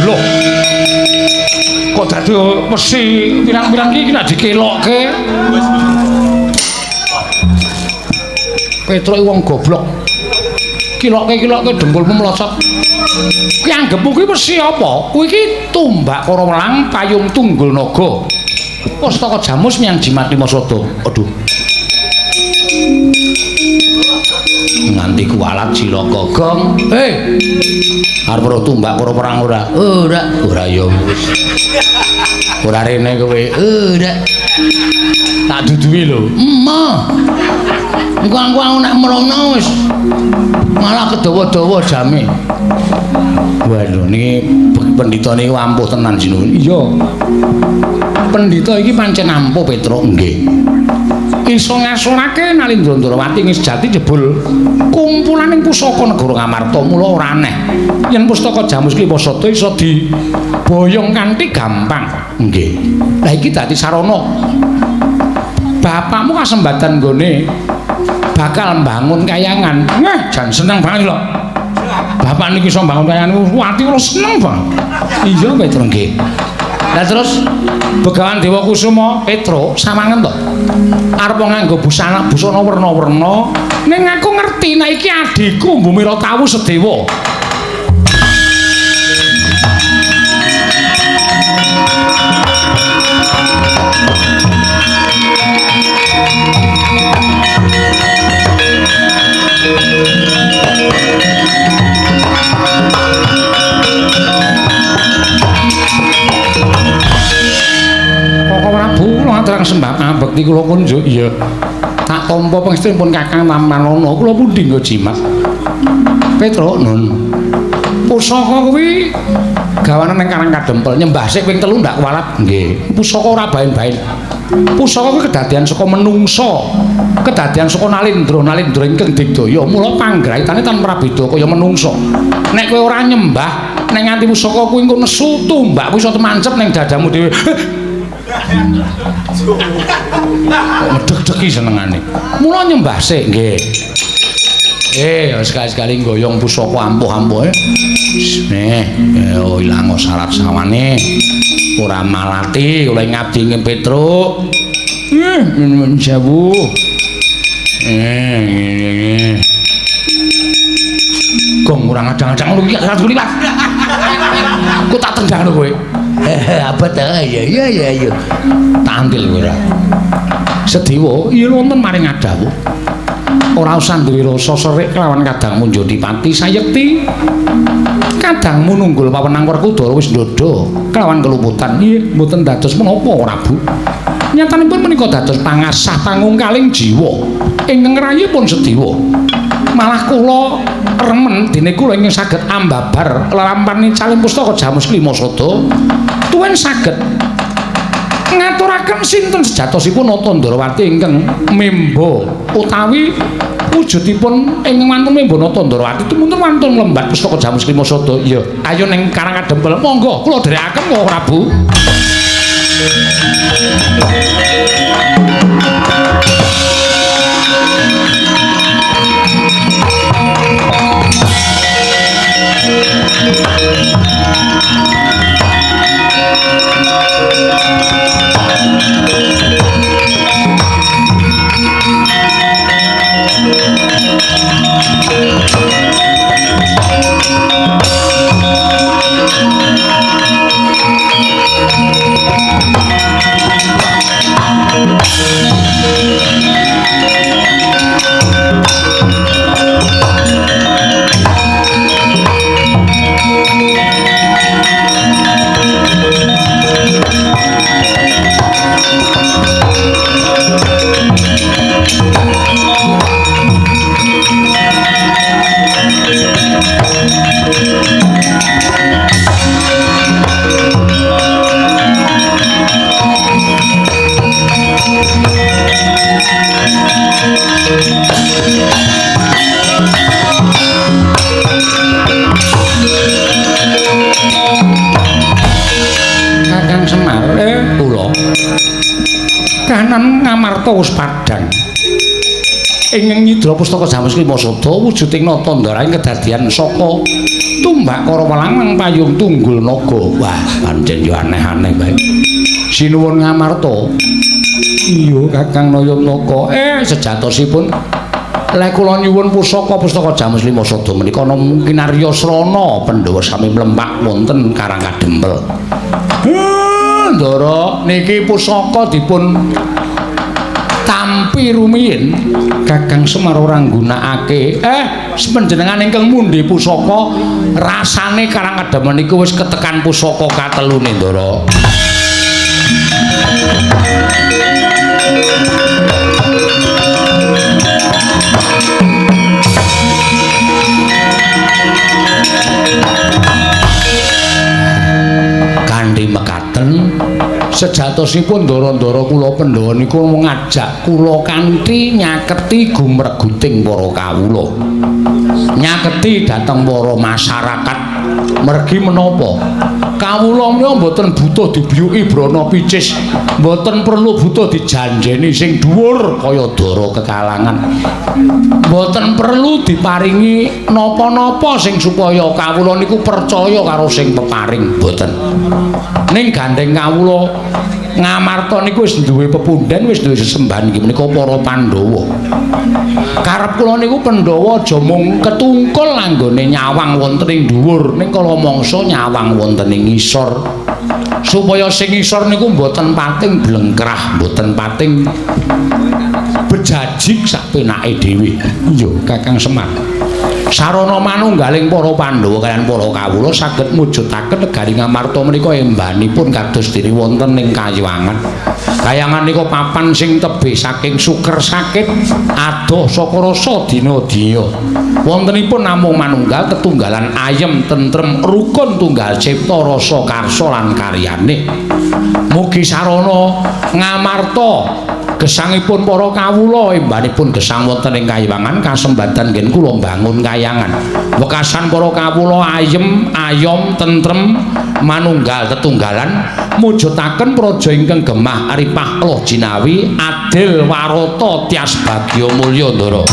Loh. Kok dadi mesti pirang-pirang iki nek dikelokke. Petro wong goblok. Kilokke dengkulmu mlosot. Kuwi anggepmu kuwi mesti apa? Kuwi iki tumbak para welang payung tunggul naga. Pustaka Jamus Miang Jimat Limasada. Aduh. Nganti kualat cilaka gong. Arep ora tumbak para perang ora? Ora ya wis. Ora rene kowe. Ora. Tak duduhi lho. Emoh. Engko aku nek merono wis malah kedawa-dawa jame. Waduh niki pendhita niku ampuh tenan jinuwun. Iya. Pendhita iki pancen ampuh Petro nggih. Iso ngasorake Nalendra Ndarawati ing sejati jebul kumpulaning pusaka negara Ngamarta mula ora aneh yen pustaka Jamus Limasada iso diboyong kanthi gampang nggih lah iki dadi sarana bapakmu kasembatan nggone bakal mbangun kayangan jan seneng banget lho bapak niki iso mbangun kayangan ati kula seneng banget iya Petro nggih lah terus Begawan Dewa Kusuma Petro samangen to arep nganggo busana werna-werna ning aku ngerti nek iki adikku Mbumira Tawu Sedewa terang sembah bekti kula kunjuk iya tak tampa pengestrinipun Kakang Manana kula pundi nggo jimat Petro nun pusaka kuwi gawanan ning Karang Kadempel nyembah sik ping 3 ndak kuwalat nggih pusaka ora baen-baen pusaka kuwi kedadian saka menungsa kedadian saka Nalendra ingkang digdaya mula panggraitane tan prabeda kaya menungsa nek kowe ora nyembah nek nganti pusaka kuwi engko nesu tumbak kuwi iso temancep ning dadamu dhewe medhek-dheki senengane. Mula nyembah sik nggih. Sekali-sekali nggoyong pusaka ampuh-ampuh. Ilang syarat sawane. Ora malati oleh ngabdi ing Petro. Nyuwun sewu. Gong ora ngajang-ajang lu iki gak liwat. Ku tak tendang kowe. Apa ta? Ya. Tampil kowe ora. Sedewa iya wonten maring adawuh. Ora usah duwe rasa serik kelawan kadangmu Njodipati sayekti. Kadangmu nunggul pawenang Werkudara wis ndodho kelawan kelumputan. Nggih, mboten dados menapa ora Bu. Nyatanipun menika dados pangasah pangungkaling jiwa ingkang rayipun Sedewa. Malah kula remen dene kula ingkang saged ambabar lelampahan calim pustaka Jamus Limasada tuwin saged ngaturaken sinten sejatosipun Nata Ndarawati ingkang memba utawi wujudipun ingkang wantun memba Nata Ndarawati tumunten wantun lembat pustaka Jamus Limasada. Iya, ayo ning Karang Kadempel monggo kula dherekaken kula Prabu. Semar kula kahanan Ngamarta wis padhang ing nyidra pustaka Jamus Lima Sada wujuding nata ndaraing kedadian saka tumbak kara welang payung tunggul naga. Wah, pancen yo aneh-aneh bae. Sinuwun Ngamarta. Iya Kakang Nayataka. Sejatosipun lek kula nyuwun pusaka Jamus Lima Sada menika ana mungkin Arya Srana Pandhawa sami mlempak wonten Karang Kadempel. Ndara niki pusaka dipun tampi rumiyin Kakang Semar ora nggunakake panjenengan ingkang mundhe pusaka rasane Karang Kadempel niku wis ketekan pusaka katelune Ndara. Kanthi mekaten sejatosipun ndara-ndara kula Pandhawa niku ngajak kula kanthi nyaketi gumreguting para kawula. Nyaketi dhateng para masyarakat mergi menapa kawula menika mboten butuh dibiyuki brana picis, mboten perlu butuh dijanjeni sing dhuwur kaya Dara Kekalangan. Mboten perlu diparingi napa-napa sing supaya kawula niku percaya karo sing peparing, mboten. Ning gandeng kawula Ngamarta niku wis duwe pepundhen, wis duwe sesembahan iki menika para Pandhawa. Karep kula niku Pandhawa aja mung ketungkul anggone nyawang wonten ing dhuwur, ning kala mangsa nyawang wonten ing ngisor. Supaya sing ngisor niku mboten pating blengkrah, mboten pating bejajik sak penake dhewe. Iya, Kakang Semar. Sarana manunggaling para Pandhawa kaliyan para kawula saged mujudaken negari Ngamarta menika embanipun kados diri wonten ing Kayangan. Kayangan nika papan sing tebih saking suker sakit adoh saka rasa dina-dina. Wontenipun namung manunggal tetunggalan ayem tentrem rukun tunggal cipta rasa karsa lan karyane. Mugi sarana Ngamarta gesangipun para kawula embanipun gesang wonten ing Kayangan kasembatan ngen kula mbangun Kayangan. Wekasan para kawula ayem, ayom, tentrem, manunggal tetunggalan mujudaken praja ingkang gemah aripah loh jinawi adil warata tias bagya mulya ndara.